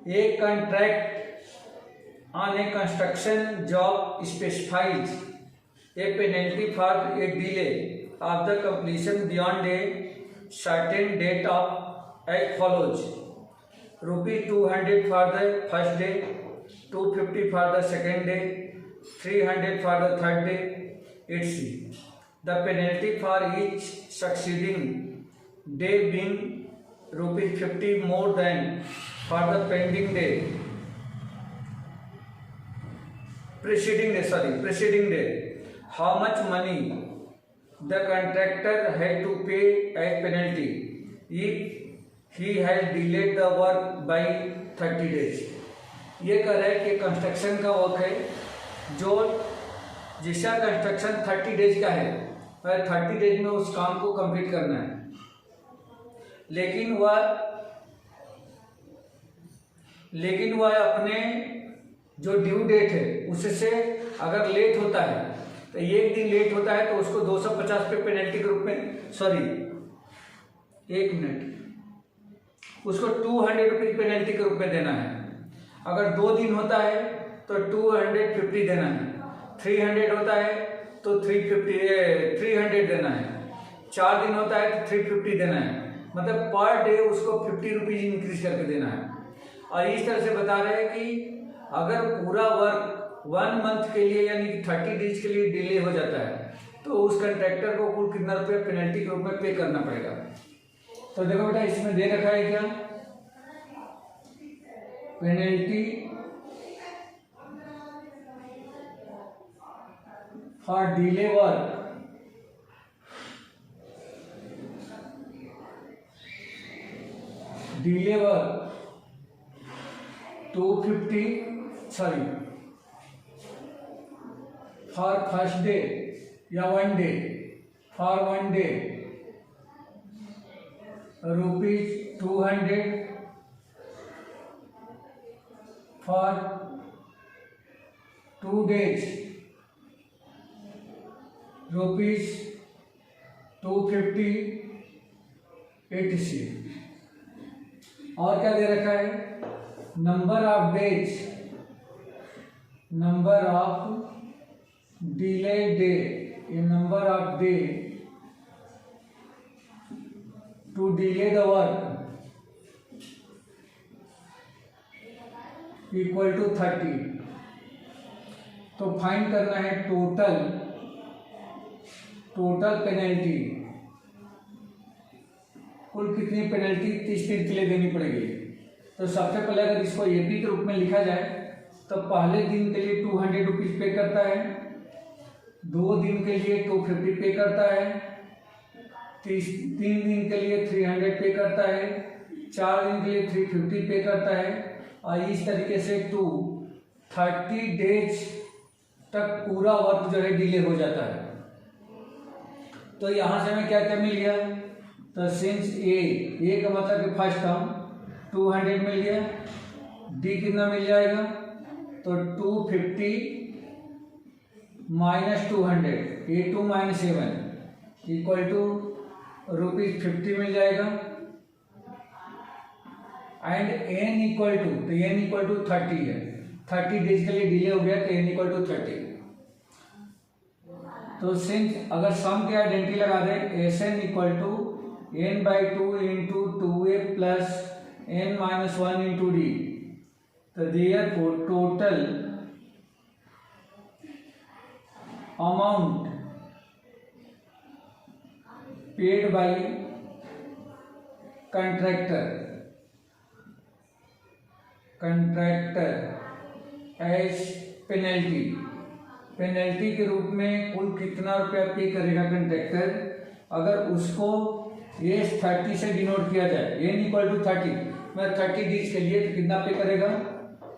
a contract on a construction job specifies a penalty for a delay of the completion beyond a certain date of as follows: rupees 200 for the first day, 250 for the second day, 300 for the third day, etc. The penalty for each succeeding day being rupees 50 more than for the preceding day. How much money the contractor had to pay as penalty if he has delayed the work by 30 days? ये कह रहा है कि construction का work है जो जिसका construction 30 days का है और 30 डेज में उस काम को कंप्लीट करना है, लेकिन वह अपने जो ड्यू डेट है उससे अगर लेट होता है तो एक दिन लेट होता है तो उसको 250 पे पेनल्टी के रूप में, उसको 200 रुपीज पेनल्टी के रूप में देना है। अगर 2 दिन होता है तो 250 देना है, 300 होता है तो 300 देना है, 4 दिन होता है तो 350 देना है, मतलब पर डे उसको 50 रुपीज इंक्रीज करके देना है। और इस तरह से बता रहे हैं कि अगर पूरा वर्क 1 मंथ के लिए यानी कि 30 डेज के लिए डिले हो जाता है तो उस कंट्रैक्टर को कुल कितना रुपया पेनल्टी के रूप में पे करना पड़ेगा। तो देखो बेटा इसमें दे रखा है क्या, penalty for delay work delay work 250 sorry for first day या 1 day for 1 day rupees 200 for 2 days rupees 250 etc. और क्या दे रखा है, number of days, number of delay day, ये number of day to delay the work equal to 30. तो find करना है टोटल पेनल्टी, कुल कितनी पेनल्टी 30 दिन के लिए देनी पड़ेगी. तो सबसे पहले अगर इसको एपी के रूप में लिखा जाए तो पहले दिन के लिए 200 रुपीज पे करता है, 2 दिन के लिए 250 पे करता है, 3 दिन के लिए 300 पे करता है, 4 दिन के लिए 350 पे करता है, और इस तरीके से 30 डेज तक पूरा वर्क जो है डिले हो जाता है. तो यहाँ से हमें क्या क्या मिल गया, तो सिंस ए का मतलब कि फर्स्ट टर्म 200 मिल गया, डी कितना मिल जाएगा, तो 250 minus 200 A2 minus A1 equal to ₹50 मिल जाएगा, एंड एन इक्वल टू, तो एन इक्वल टू 30 है, 30 डेज के लिए डिले हो गया तो एन इक्वल टू 30. तो सिंस अगर सम के आइडेंटिटी लगा दे, S n equal to n/2 into 2a plus n-1 into D. तो therefore total amount paid by contractor as penalty के रूप में कुल कितना रुपया पे करेगा कंट्रैक्टर, अगर उसको ये 30 से डिनोट किया जाए, n इक्वल टू 30, मैं 30 डेज के लिए तो कितना पे करेगा,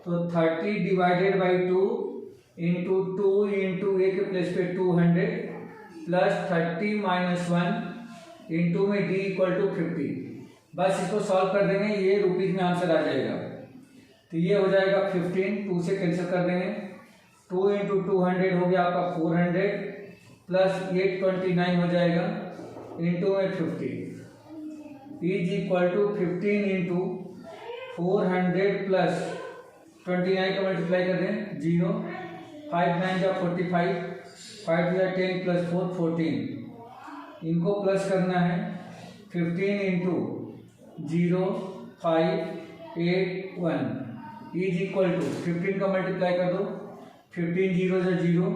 तो 30 डिवाइडेड बाई 2 इंटू 2 इंटू ए के प्लेस पे 200 प्लस 30 माइनस 1 इंटू में डी इक्वल टू 50. बस इसको सॉल्व कर देंगे, ये रुपीज में आंसर आ जाएगा. तो ये हो जाएगा 15, 2 से कैंसिल कर देंगे, 2 इंटू 200 हो गया आपका 400 प्लस 829 हो जाएगा इंटू में 50 is equal to 15 into 400 plus 29 का मल्टीप्लाई कर दें 0, 5 9 जा 45, 5 जा 10 प्लस 4 14. इनको प्लस करना है 15 इंटू 0 5 8 1 इज इक्वल टू 15 का मल्टीप्लाई कर दो, 15 0 जा 0,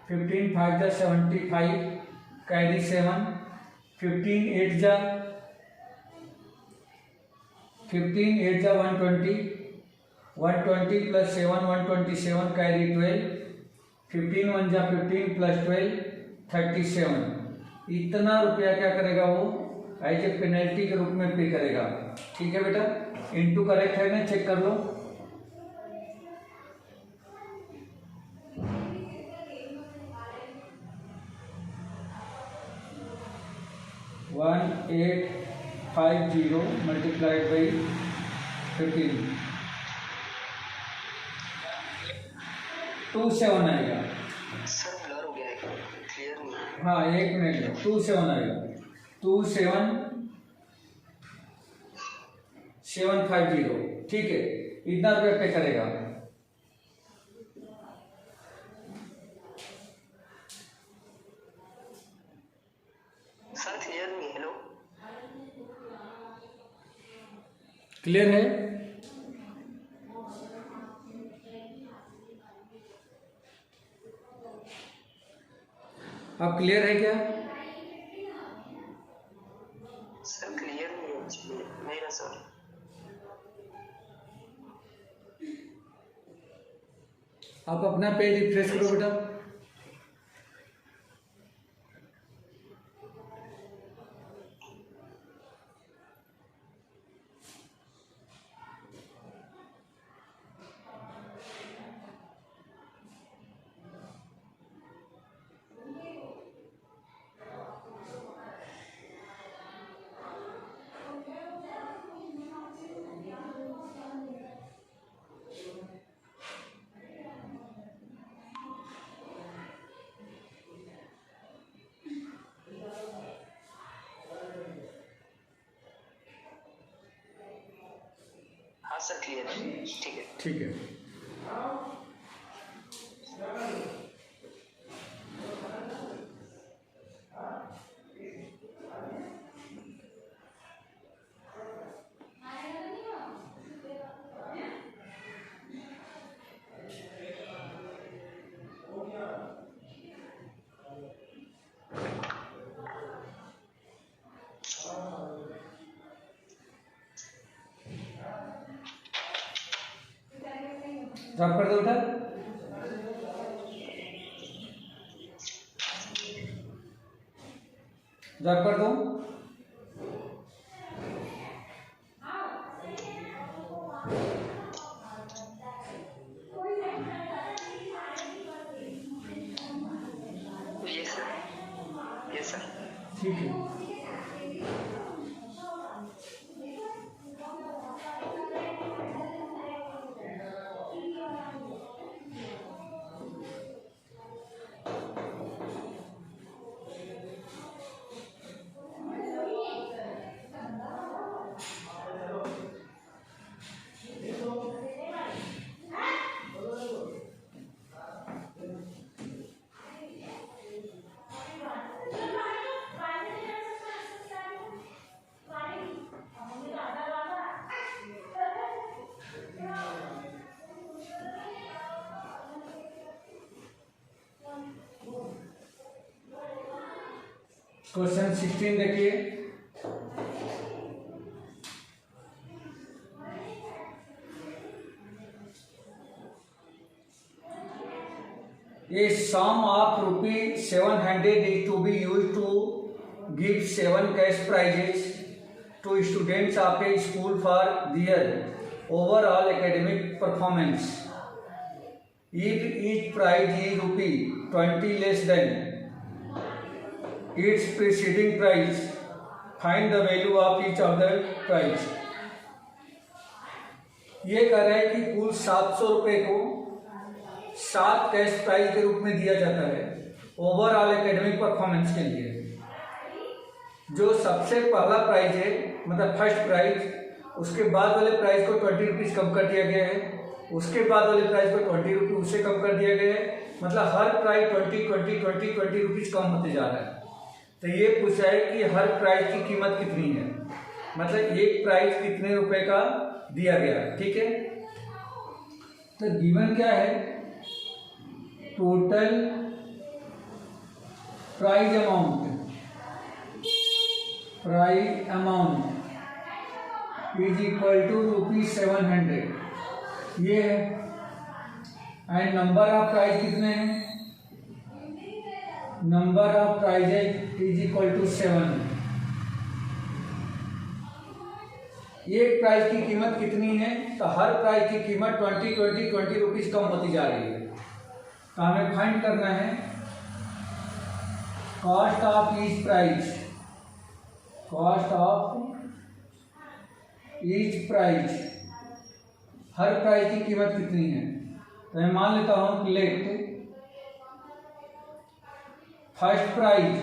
15 5 जा 75 कैरी 7, 15 8 जा 120, 120 प्लस 7 127 कैरी 12, 15 1 जा 15 प्लस 12 37. इतना रुपया क्या करेगा वो एज ए पेनल्टी के रूप में पे करेगा. ठीक है बेटा, इनटू करेक्ट है ना, चेक कर लो. वन 850 मल्टीप्लाइड बाई 15 27 आएगा. सर ब्लर हो गया है, क्लियर नहीं. हाँ 1 मिनट, 27 आएगा, 27750. ठीक है, इतना रुपये पे करेगा. सर क्लियर नहीं. हेलो, क्लियर है? अब क्लियर है क्या? सर क्लियर नहीं है मेरा सर. आप अपना पेज रिफ्रेश करो बेटा. सर क्लियर है, ठीक है। ठीक है। ड्रॉप कर दो उधर। ड्रॉप कर दो। Yes sir. ठीक है। क्वेश्चन 16 देखिए। A sum of ₹700 is to be used to give 7 cash prizes to students of a school for their overall academic performance. If each prize is ₹20 less than its preceding price, find the value of each of the prize. ये कह रहा है कि कुल 700 रुपये को 7 cash prize के रूप में दिया जाता है ओवरऑल एकेडमिक परफॉर्मेंस के लिए। जो सबसे पहला प्राइज है मतलब फर्स्ट प्राइज, उसके बाद वाले प्राइज को 20 रुपीज़ कम कर दिया गया है, उसके बाद वाले प्राइज को 20 रुपीज़ उससे कम कर दिया गया है, मतलब हर प्राइज 20 रुपीज़ कम होते जा रहा है। तो ये पूछा है कि हर प्राइज की कीमत कितनी है, मतलब एक प्राइज कितने रुपए का दिया गया, ठीक है। तो गिवन क्या है, total prize amount is equal to ₹700 ये है। एंड नंबर ऑफ प्राइज कितने हैं, number of prizes is equal to 7। एक प्राइज की कीमत कितनी है, तो हर प्राइज की कीमत 20 रुपीज़ कम होती जा रही है। तो हमें फाइंड करना है cost of each prize, cost of each prize, हर प्राइज की कीमत कितनी है। तो मैं मान लेता हूँ कि let first prize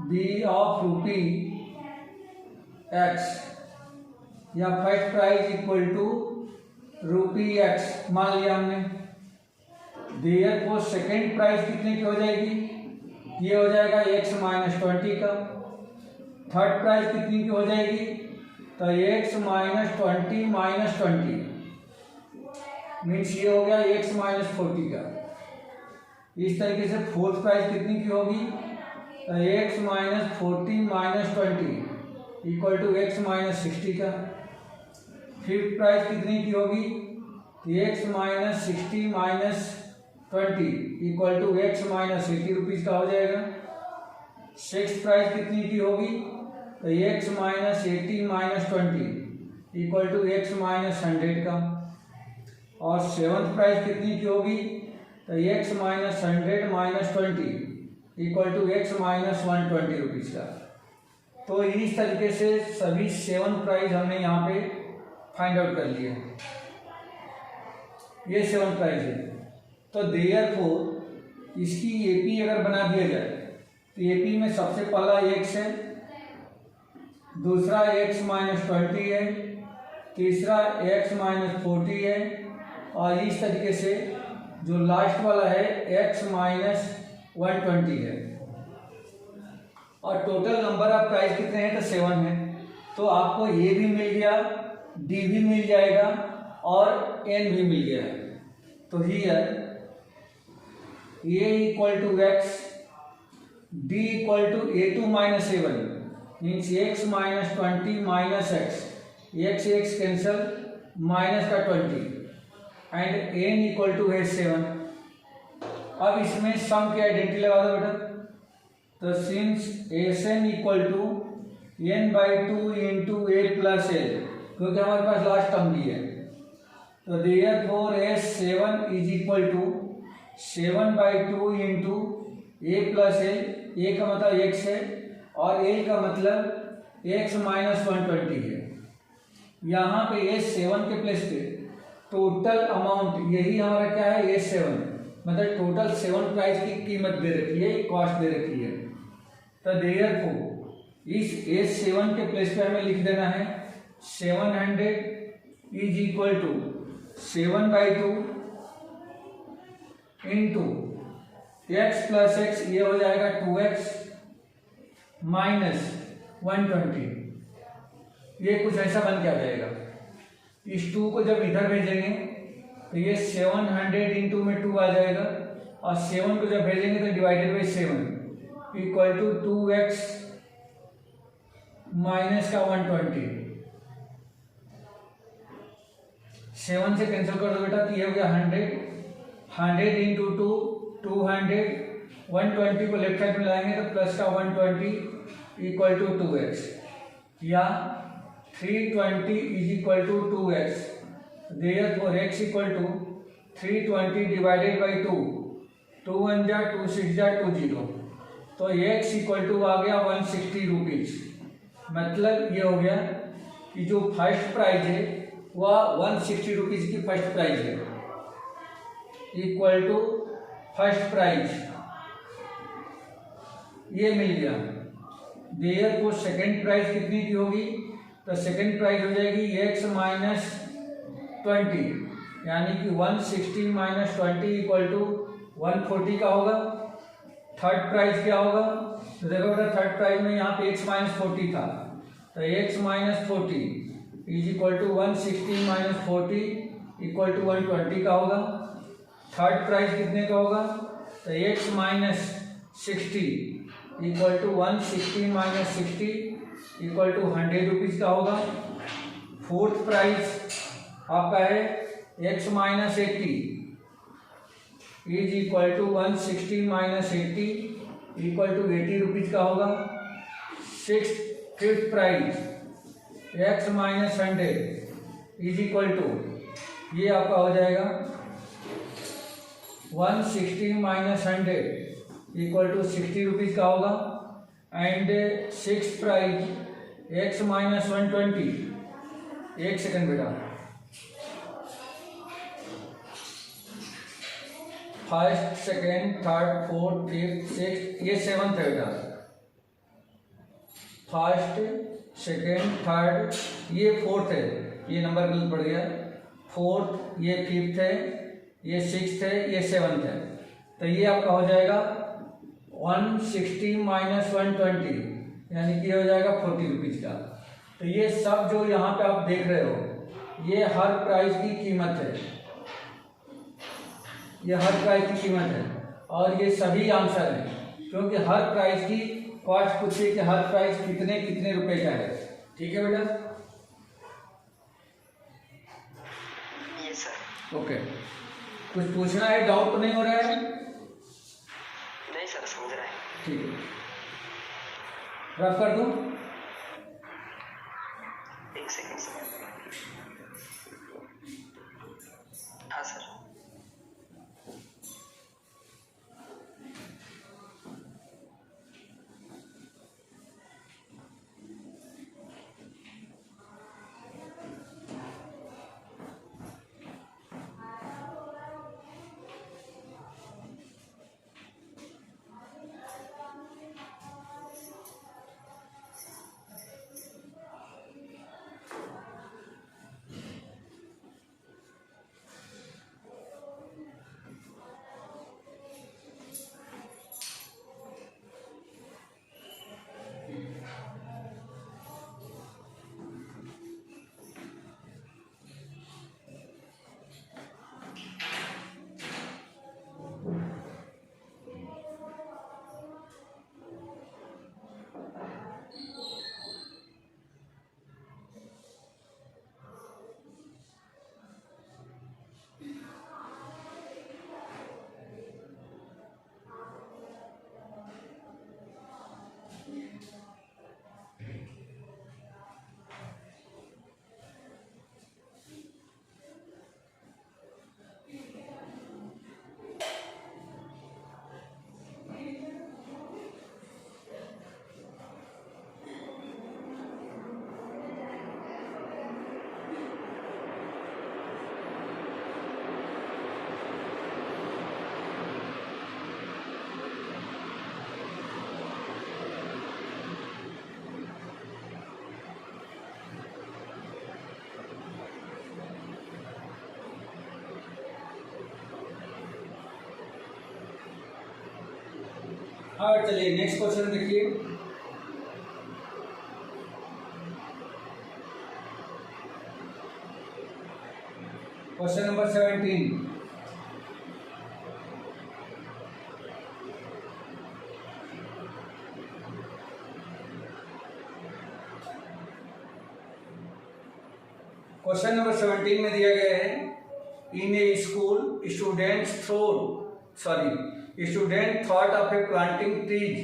be of ₹X या first prize equal to ₹X मान लिया हमने। देयरफॉर सेकेंड प्राइज कितने की हो जाएगी, ये हो जाएगा X माइनस 20 का। थर्ड प्राइज कितनी की हो जाएगी, तो X माइनस 20 माइनस 20 मीन्स ये हो गया X माइनस 40 का। इस तरीके से फोर्थ प्राइज कितनी की होगी, तो X minus 40 minus 20 equal to X minus 60 का। फिफ्थ प्राइज कितनी की होगी, X minus 60 minus 20 equal to X minus 80 rupees का हो जाएगा। सिक्स प्राइज कितनी की होगी, तो X minus 80 minus 20 equal to X minus 100 का। और सेवन्थ प्राइज कितनी की होगी, तो X minus 100 minus 20 equal to X minus 120 rupees का। तो इस तरीके से सभी 7 प्राइज हमने यहाँ पे फाइंड आउट कर लिए। ये 7 प्राइज है। तो देयरफॉर इसकी एपी अगर बना दिया जाए तो एपी में सबसे पहला X है, दूसरा x माइनस 20 है, तीसरा x माइनस 40 है, और इस तरीके से जो लास्ट वाला है x माइनस 120 है। और टोटल नंबर ऑफ प्राइस कितने हैं? तो 7 है। तो आपको ए भी मिल गया, डी भी मिल जाएगा और एन भी मिल गया। तो here A equal to X, D equal to A2 minus A1 means x minus 20 minus x cancel minus का 20 and n equal to A7। अब इसमें सम की आइडेंटिटी लगा दो बेटा। तो since Sn equal to n/2 into a plus l, क्योंकि हमारे पास लास्ट टर्म भी है, तो therefore S7 is equal to 7/2 into a plus l। a का मतलब x है और l का मतलब x माइनस 120 है। यहाँ पे S7 के प्लेस पे टोटल अमाउंट यही हमारा क्या है S7, मतलब टोटल 7 प्राइस की कीमत दे रखी है, कॉस्ट दे रखी है। तो देयरफॉर इस S7 के प्लेस पे हमें लिख देना है 700 is equal to 7/2 into x plus x, ये हो जाएगा 2x माइनस 120। ये कुछ ऐसा बन के आ जाएगा। इस 2 को जब इधर भेजेंगे तो ये 700 इंटू में 2 आ जाएगा, और 7 को जब भेजेंगे तो divided by 7 equal to 2x minus का 120। 7 से कैंसिल कर दो बेटा, तो ये हो गया 100 इंटू 2 200, 120 को लेफ्ट साइड में लाएंगे तो प्लस का 120 इक्वल टू 2x, या 320 is equal to 2x। Therefore x equal to 320 divided by 2, 2 1 जा 2 6 जा 2 0, तो x इक्वल टू आ गया 160 रुपीज। मतलब ये हो गया कि जो फर्स्ट प्राइज है वह 160 रुपीज की फर्स्ट प्राइज है, इक्वल टू फर्स्ट प्राइज, ये मिल गया। देयरफॉर सेकेंड प्राइज कितनी की होगी? तो सेकेंड प्राइज हो जाएगी x माइनस 20, यानी कि 160 माइनस 20 इक्वल टू 140 का होगा। थर्ड प्राइज क्या होगा? तो देखो बेटा, थर्ड प्राइज में यहाँ पे x माइनस 40 था, तो x minus 40 is equal to 160 minus 40 equal to 120 का होगा। थर्ड प्राइज कितने का होगा? तो x minus 60 equal to 160 minus 60 equal to 100 rupees का होगा। फोर्थ प्राइज आपका है x minus 80 is equal to 160 minus 80 equal to 80 rupees का होगा। Fifth prize x minus 100 is equal to, ये आपका हो जाएगा 160 माइनस 100 इक्वल टू 60 रुपीज का होगा। And six prize x minus 120, एक सेकेंड बेटा, first second third fourth fifth six, ये सेवंथ है बेटा। फर्स्ट सेकेंड थर्ड, ये फोर्थ है, ये नंबर गलत पड़ गया। फोर्थ, ये फिफ्थ है, ये सिक्स्थ है, ये सेवंथ है। तो ये आपका हो जाएगा 160 माइनस 120, यानी कि हो जाएगा 40 रुपीज का। तो ये सब जो यहाँ पे आप देख रहे हो, ये हर प्राइस की कीमत है, ये हर प्राइस की कीमत है, और ये सभी आंसर है, क्योंकि हर प्राइस की कॉस्ट पूछिए कि हर प्राइस कितने कितने रुपए का है। ठीक है बेटा? Yes sir. ओके, कुछ पूछना है? डाउट तो नहीं हो रहा है? नहीं सर, समझ रहा है। ठीक है, रफ कर दूं? एक सेकंड सर। हाँ सर। और चलिए नेक्स्ट क्वेश्चन देखिए। Question number 17। क्वेश्चन नंबर 17 में दिया गया है, in a school student thought of a planting trees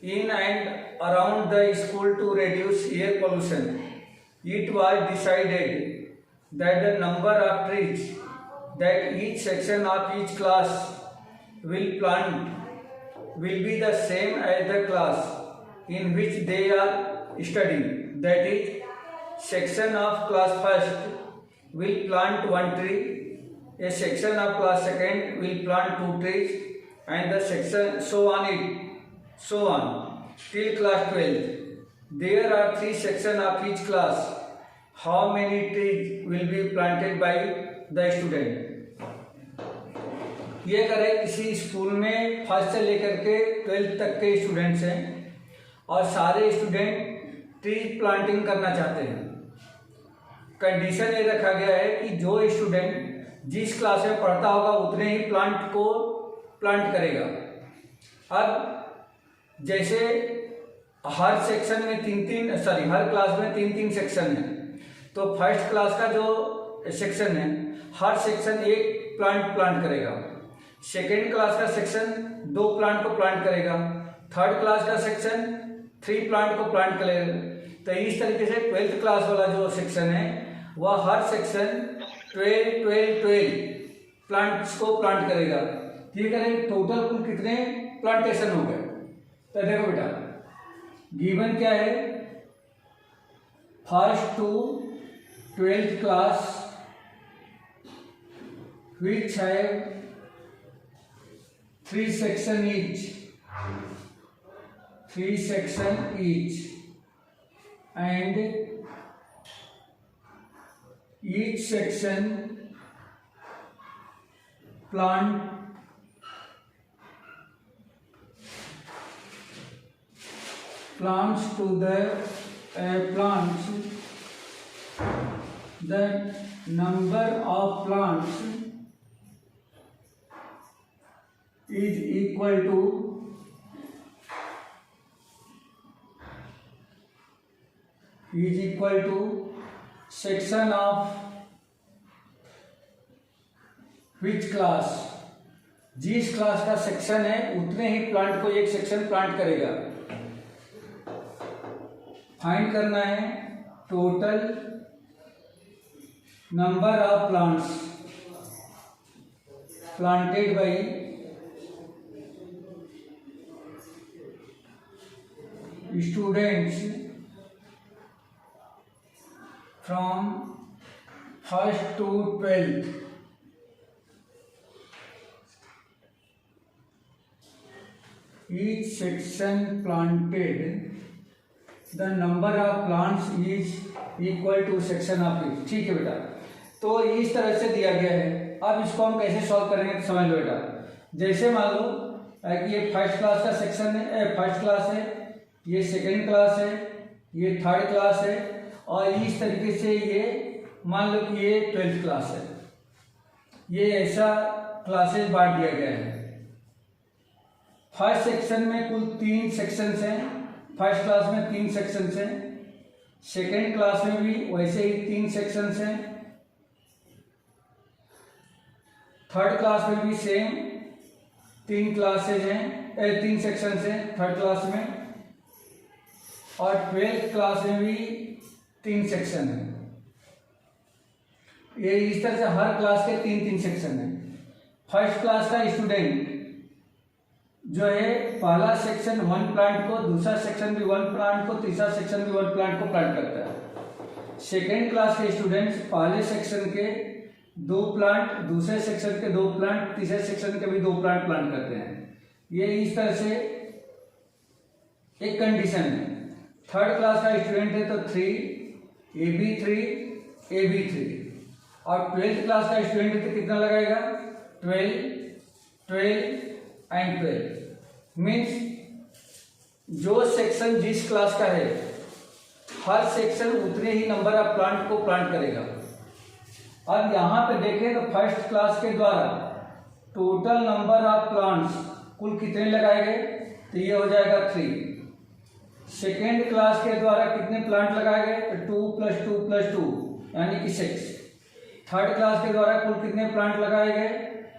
in and around the school to reduce air pollution. It was decided that the number of trees that each section of each class will plant will be the same as the class in which they are studying. That is, section of class first will plant one tree, a section of class second will plant two trees, and the section so on till class 12th. There are three sections of each class. How many trees will be planted by the student? ये करें किसी school में first से लेकर के 12th तक के students हैं और सारे स्टूडेंट ट्री प्लांटिंग करना चाहते हैं। कंडीशन ये रखा गया है कि जो स्टूडेंट जिस क्लास में पढ़ता होगा उतने ही प्लांट को प्लांट करेगा। अब जैसे हर सेक्शन में हर क्लास में तीन सेक्शन है, तो फर्स्ट क्लास का जो सेक्शन है हर सेक्शन एक प्लांट करेगा, सेकेंड क्लास का सेक्शन 2 प्लांट को प्लांट करेगा, थर्ड क्लास का सेक्शन 3 प्लांट को प्लांट करेगा। तो इस तरीके से 12th क्लास वाला जो सेक्शन है वह हर सेक्शन 12 प्लांट्स को प्लांट करेगा। ये करें टोटल कुल कितने प्लांटेशन हो गए। तो देखो बेटा, गिवन क्या है, first to 12th class which have 3 section each, and each section plants the number of plants is equal to section of which class, जिस क्लास का सेक्शन है उतने ही प्लांट को एक सेक्शन प्लांट करेगा। फाइंड करना है total number of plants planted by students from first to 12th। Each section planted, the number of plants is equal to section of it। ठीक है बेटा, तो इस तरह से दिया गया है। अब इसको हम कैसे सॉल्व करेंगे तो समझ लो बेटा। जैसे मान लो कि ये फर्स्ट क्लास का सेक्शन है, फर्स्ट क्लास है, ये सेकंड क्लास है, ये थर्ड क्लास है, और इस तरीके से ये मान लो कि ये 12th क्लास है। ये ऐसा क्लासेस बांट दिया गया है। फर्स्ट सेक्शन में कुल 3 सेक्शंस हैं, फर्स्ट क्लास में 3 सेक्शंस हैं, सेकेंड क्लास में भी वैसे ही 3 सेक्शंस हैं, थर्ड क्लास में भी सेम 3 क्लासेज हैं, 3 सेक्शंस हैं थर्ड क्लास में, और 12th क्लास में भी 3 सेक्शन हैं। ये इस तरह से हर क्लास के 3 सेक्शन हैं। फर्स्ट क्लास का स्टूडेंट जो है पहला सेक्शन 1 प्लांट को, दूसरा सेक्शन भी 1 प्लांट को, तीसरा सेक्शन भी 1 प्लांट को प्लांट करता है। सेकेंड क्लास के स्टूडेंट्स पहले सेक्शन के 2 प्लांट, दूसरे सेक्शन के 2 प्लांट, तीसरे सेक्शन के भी 2 प्लांट प्लांट करते हैं। ये इस तरह से एक कंडीशन है। थर्ड क्लास का स्टूडेंट है तो 3 AB3 और 12th क्लास का स्टूडेंट है तो कितना लगाएगा 12 एंड 12। मीन्स जो सेक्शन जिस क्लास का है हर सेक्शन उतने ही नंबर ऑफ प्लांट को प्लांट करेगा। अब यहाँ पे देखें तो फर्स्ट क्लास के द्वारा टोटल नंबर ऑफ प्लांट्स कुल कितने लगाए गए, तो ये हो जाएगा 3। सेकेंड क्लास के द्वारा कितने प्लांट लगाए गए, तो 2 + 2 + 2 यानी कि 6। थर्ड क्लास के द्वारा कुल कितने प्लांट लगाए गए,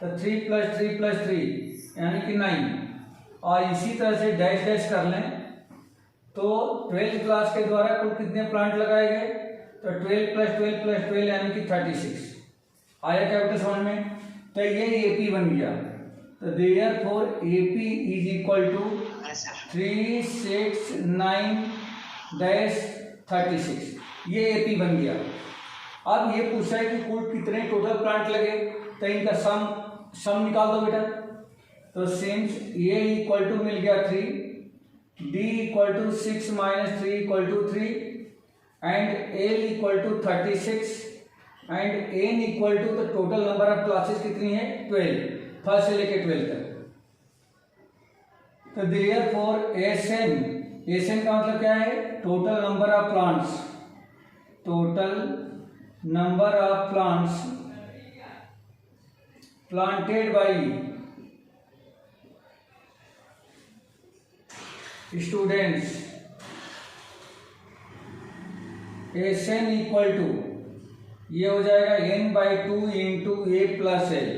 तो 3 + 3 + 3 यानी कि 9। और इसी तरह से डैश डैश कर लें तो 12th क्लास के द्वारा कुल कितने प्लांट लगाए गए, तो 12 + 12 + 12 यानी कि 36। आया क्या बेटा समझ में, तो ये एपी बन गया। तो therefore AP is equal to 369-36, ये एपी बन गया। अब ये पूछा है कि कुल कितने टोटल प्लांट लगे, तो इनका सम निकाल दो बेटा। तो सिंस ए इक्वल टू मिल गया 3, D equal to 6 - 3 = 3 and L equal to 36 and N equal to, तो टोटल नंबर ऑफ क्लासेस कितनी है 12, फर्स्ट से लेके 12 तक। तो देयरफॉर एसएन का मतलब क्या है, total number of plants, total number of plants planted by students, SN equal to ये हो जाएगा n/2 × a + l,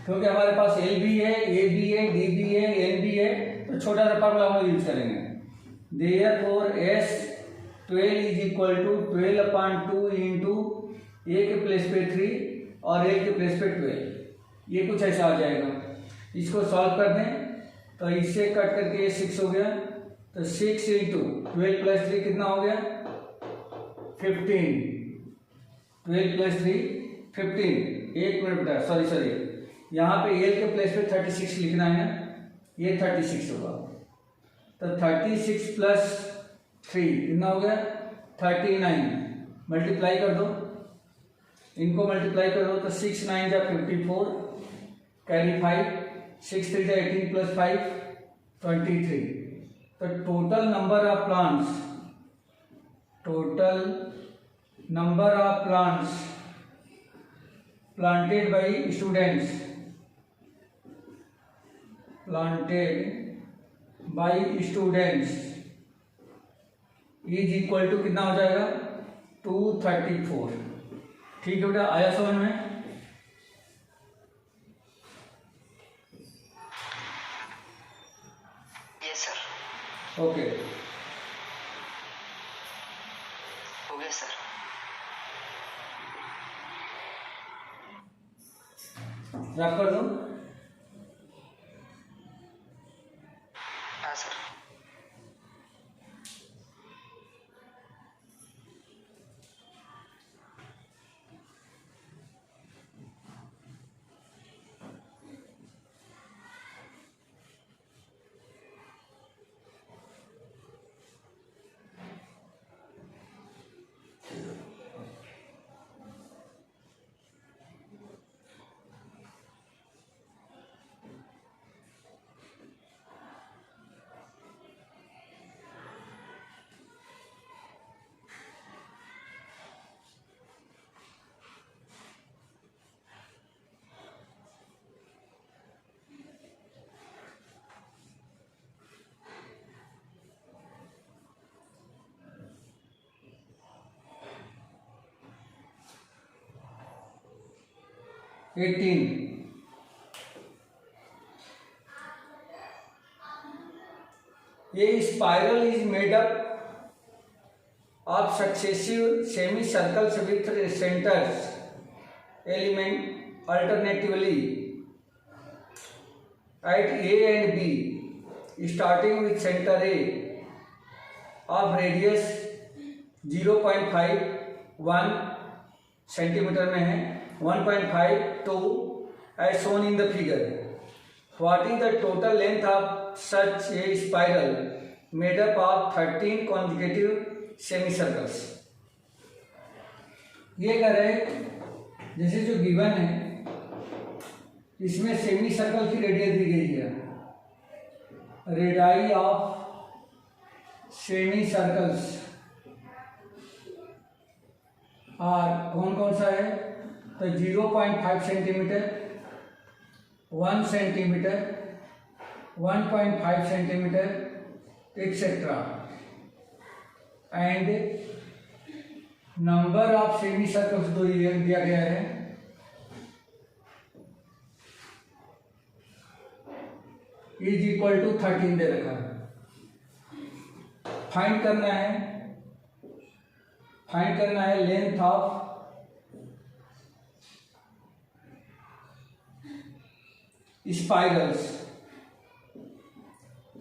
क्योंकि हमारे पास एल भी है, ए भी है, डी भी है, एन भी है, तो छोटा सा फॉर्मूला हम यूज करेंगे। Therefore S12 is equal to 12/2 × A के प्लेस पे 3 और एल के प्लेस पे 12, ये कुछ ऐसा आ जाएगा। इसको सॉल्व कर दें तो इससे कट करके ये 6 हो गया, तो 6 × 12 + 3 कितना हो गया 15, 12 + 3 15। एक मिनट बेटा, सॉरी यहाँ पे एल के प्लेस पे 36 लिखना है, ये 36 होगा। तो 36 + 3 कितना हो गया 39, मल्टीप्लाई कर दो, इनको मल्टीप्लाई करो तो 6 × 9 = 54, कैरी 5, 6 × 3 = 18 + 5 23। तो total number of plants planted by students is equal to कितना हो जाएगा 234। ठीक है बेटा, आया समझ में। Yes sir. ओके, हो गया सर। रख कर दो। हाँ sir. A spiral is made up of successive semicircles with centers element alternatively at A and B, starting with center A of radius 0.51 centimetre में है, 1.52 as shown in the figure. What is the total length of such a spiral made up of 13 consecutive semicircles? ये कह रहे जैसे जो given है इसमें semi circle की रेडियस दी गई है, radii of semi circles are कौन कौन सा है, तो 0.5 centimetre, 1 centimetre, 1.5 centimetre etcetera, and number of semi circles दो दिया गया है, इज इक्वल टू 13 दे रखा है। फाइंड करना है लेंथ ऑफ स्पाइरल्स,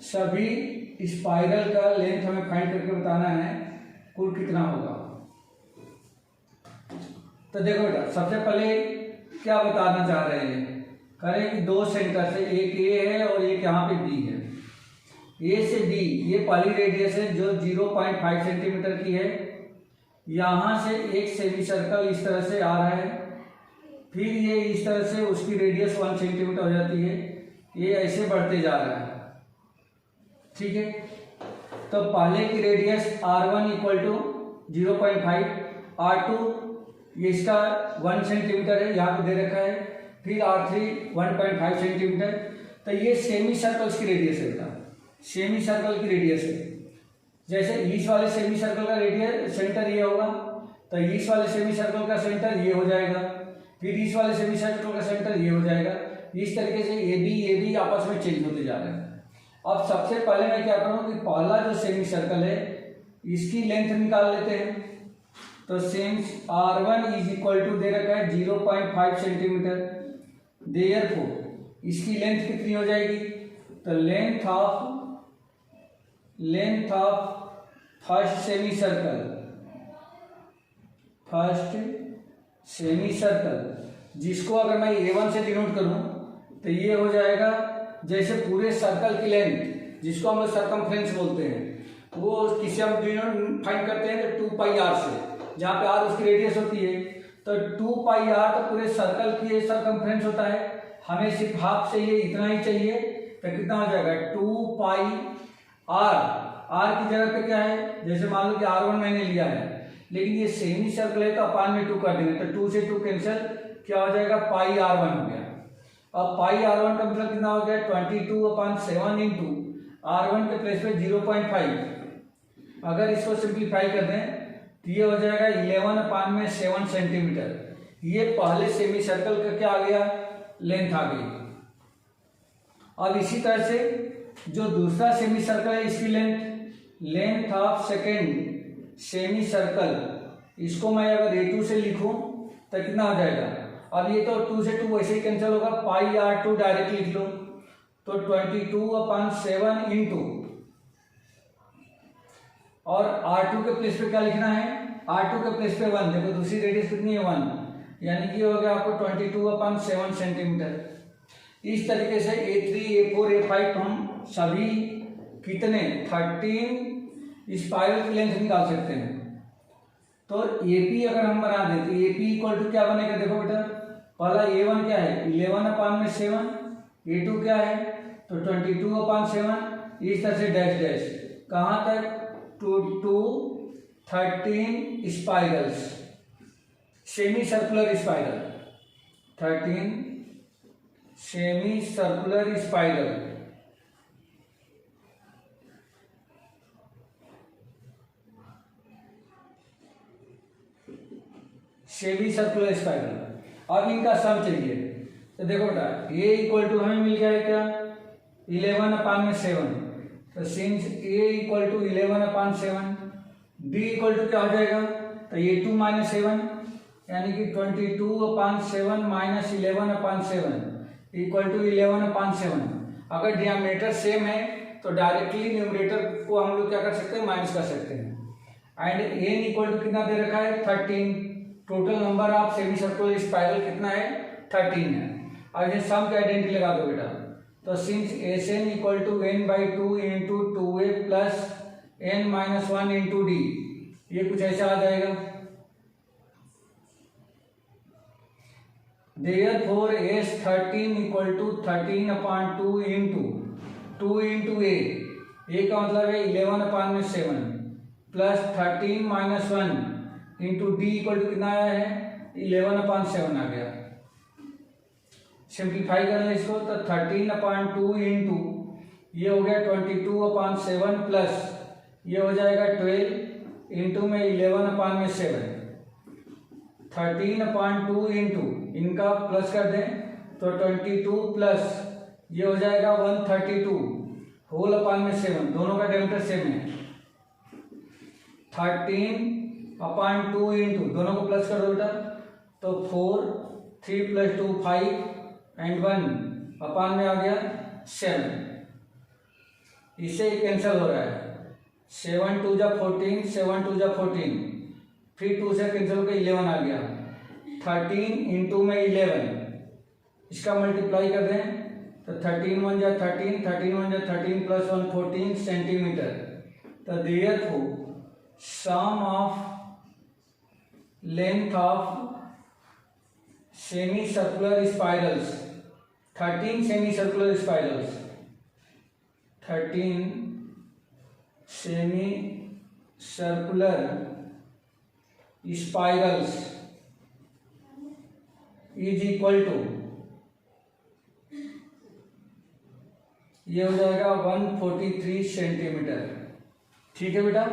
सभी स्पाइरल का लेंथ हमें फाइंड करके बताना है कुल कितना होगा। तो देखो बेटा, सबसे पहले क्या बताना चाह रहे हैं, करें कि दो सेंटर से, एक ए है और एक यहाँ पे बी है, ए से बी ये पहली रेडियस है जो 0.5 सेंटीमीटर की है, यहाँ से एक सेमी सर्कल इस तरह से आ रहा है, फिर ये इस तरह से उसकी रेडियस 1 सेंटीमीटर हो जाती है, ये ऐसे बढ़ते जा रहा है, ठीक है। तो पहले की radius r1 equal to 0.5, r2 ये इसका 1 सेंटीमीटर है, यहाँ पे दे रखा है, फिर r3 1.5 सेंटीमीटर। तो ये सेमी सर्कल्स की रेडियस है बेटा, सेमी सर्कल की रेडियस है। जैसे ईस्ट वाले सेमी सर्कल का रेडियस सेंटर ये होगा, तो ईस्ट वाले सेमी सर्कल का सेंटर ये हो जाएगा, फिर ईस्ट वाले सेमी सर्कल का सेंटर ये हो जाएगा। इस तरीके से ए बी आपस में चेंज होते जा रहे हैं। अब सबसे पहले मैं क्या करूँ कि पहला जो सेमी सर्कल है इसकी लेंथ निकाल लेते हैं। तो since r1 is equal to दे रखा है 0.5 सेंटीमीटर, देयरफॉर इसकी लेंथ कितनी हो जाएगी, तो length of first semi circle, जिसको अगर मैं a1 से डिनोट करूं तो ये हो जाएगा जैसे पूरे सर्कल की लेंथ, जिसको हम लोग सर्कमफ्रेंस बोलते हैं, वो किसे हम डिनोट फाइंड करते हैं तो 2πr से, जहाँ पे r उसकी रेडियस होती है। तो 2πr तो पूरे सर्कल की सर्कमफ्रेंस होता है, हमें सिर्फ हाफ से ये इतना ही चाहिए, तो कितना हो जाएगा 2πr। r की जगह पे क्या है, जैसे मान लो कि r1 मैंने लिया है, लेकिन ये सेमी सर्कल है तो अपान में 2 कर देंगे, तो 2 से 2 कैंसिल, क्या हो जाएगा πr1 हो गया। अब πr1 का मतलब कितना हो गया 22/7 इंटू r1 के प्लेस पे 0.5। अगर इसको सिंप्लीफाई कर दें तो ये हो जाएगा 11/7 सेंटीमीटर। ये पहले सेमी सर्कल का क्या आ गया, लेंथ आ गई। अब इसी तरह से जो दूसरा सेमी सर्कल है इसकी length of second semi circle, इसको मैं अगर a2 से लिखूं तो कितना हो जाएगा। अब ये तो 2 से 2 वैसे ही कैंसिल होगा, πr2 डायरेक्ट लिख लो, तो 22/7 इंटू, और r2 के प्लेस पे क्या लिखना है, r2 के प्लेस पे 1, देखो दूसरी रेडियस कितनी है 1, यानी कि हो गया आपको 22/7 सेंटीमीटर। इस तरीके से a3 a4 a5 हम सभी कितने 13 स्पाइरल की लेंथ निकाल सकते हैं। तो AP अगर हम बना दें तो AP इक्वल टू क्या बनेगा, देखो बेटा, पहला A1 क्या है 11/7, A2 क्या है तो 22/7, इस तरह से डैश डैश कहाँ तक to 13 spirals, semi circular spiral, 13 semi circular spiral. Semi circular spiral. अब इनका सम चाहिए, तो देखो बेटा A इक्वल टू हमें मिल गया है क्या 11/7, तो since A equal to 11/7, B equal to क्या हो जाएगा, तो A2 - A1, यानी कि 22/7 माइनस 11/7 इक्वल टू 11/7। अगर डिनोमिनेटर सेम है तो डायरेक्टली न्यूमरेटर को हम लोग क्या कर सकते हैं, माइनस कर सकते हैं। एंड n इक्वल टू कितना दे रखा है 13, total number of semi circular spiral कितना है 13 है। अब ये सम की आइडेंटिटी लगा दो बेटा, तो since Sn equal to n/2 into 2a plus n-1 into d, ये कुछ ऐसा आ जाएगा। Therefore S13 equal to 13/2 into 2 into a का मतलब है 11/7 plus 13 minus 1 into d equal to कितना आया है 11/7 आ गया। सिंप्लीफाई कर लें इसको तो 13/2 इंटू ये हो गया 22/7 प्लस ये हो जाएगा 12 इंटू में 11/7 13/2 इंटू इनका प्लस कर दें तो 22 प्लस ये हो जाएगा 132 होल/7 दोनों का डेल्टा सेम है 13/2 इंटू दोनों को प्लस कर दो बेटा तो 4 3 + 2 5 एंड 1 अपान में आ गया 7 इससे कैंसिल हो रहा है 7 2 जा 14 7 2 जा 14 फिर 2 से कैंसिल होकर 11 आ गया 13 इंटू में 11 इसका मल्टीप्लाई कर दें तो 13 1 जा 13 13 1 जा 13 प्लस 1 14 सेंटीमीटर तो therefore sum of length of semicircular spirals 13 semicircular spirals 13 semicircular spirals is equal to ये हो जाएगा 143 सेंटीमीटर। ठीक है बेटा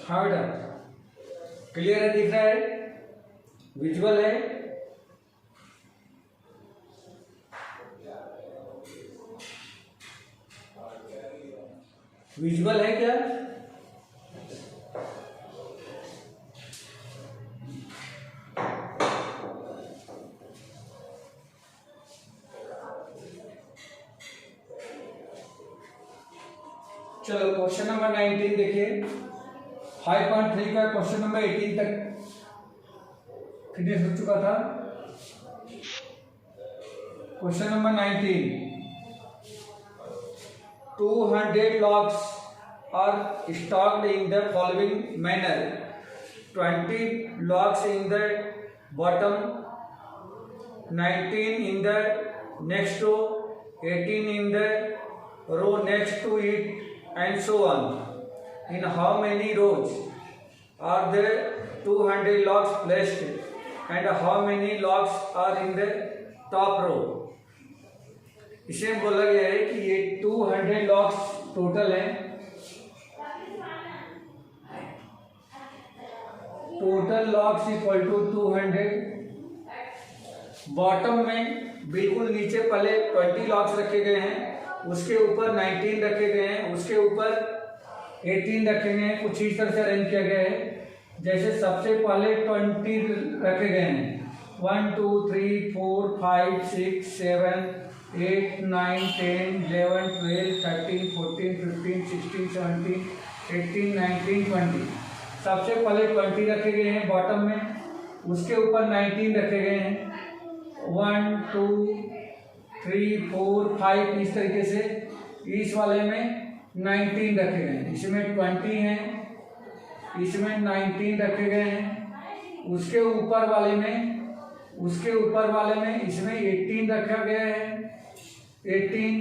हाँ बेटा क्लियर है दिख रहा है विजुअल है विजुअल है क्या चलो क्वेश्चन नंबर 19 देखिए 5.3 का क्वेश्चन नंबर 18 तक फिनिश हो चुका था। Question number 19 200 logs are stocked in the following manner 20 logs in the bottom 19 in the next row 18 in the row next to it and so on. In how many rows are there 200 logs placed and how many logs are in the top row? इसे बोला गया है कि ये 200 logs total है total logs equal to 200 bottom में बिल्कुल नीचे पहले 20 लॉग्स रखे गए हैं उसके ऊपर 19 रखे गए हैं उसके ऊपर 18 रखे गए हैं कुछ इस तरह से अरेंज किया गया है जैसे सबसे पहले 20 रखे गए हैं 1 2 3 4 5 6 7 8 9 10 11 12 13 14 15 16 17 18 19 20 सबसे पहले 20 रखे गए हैं बॉटम में उसके ऊपर 19 रखे गए हैं 1 2 3 4 5 इस तरीके से इस वाले में 19 रखे गए हैं इसमें 20 हैं इसमें 19 रखे गए हैं उसके ऊपर वाले में इसमें 18 रखा गया है 18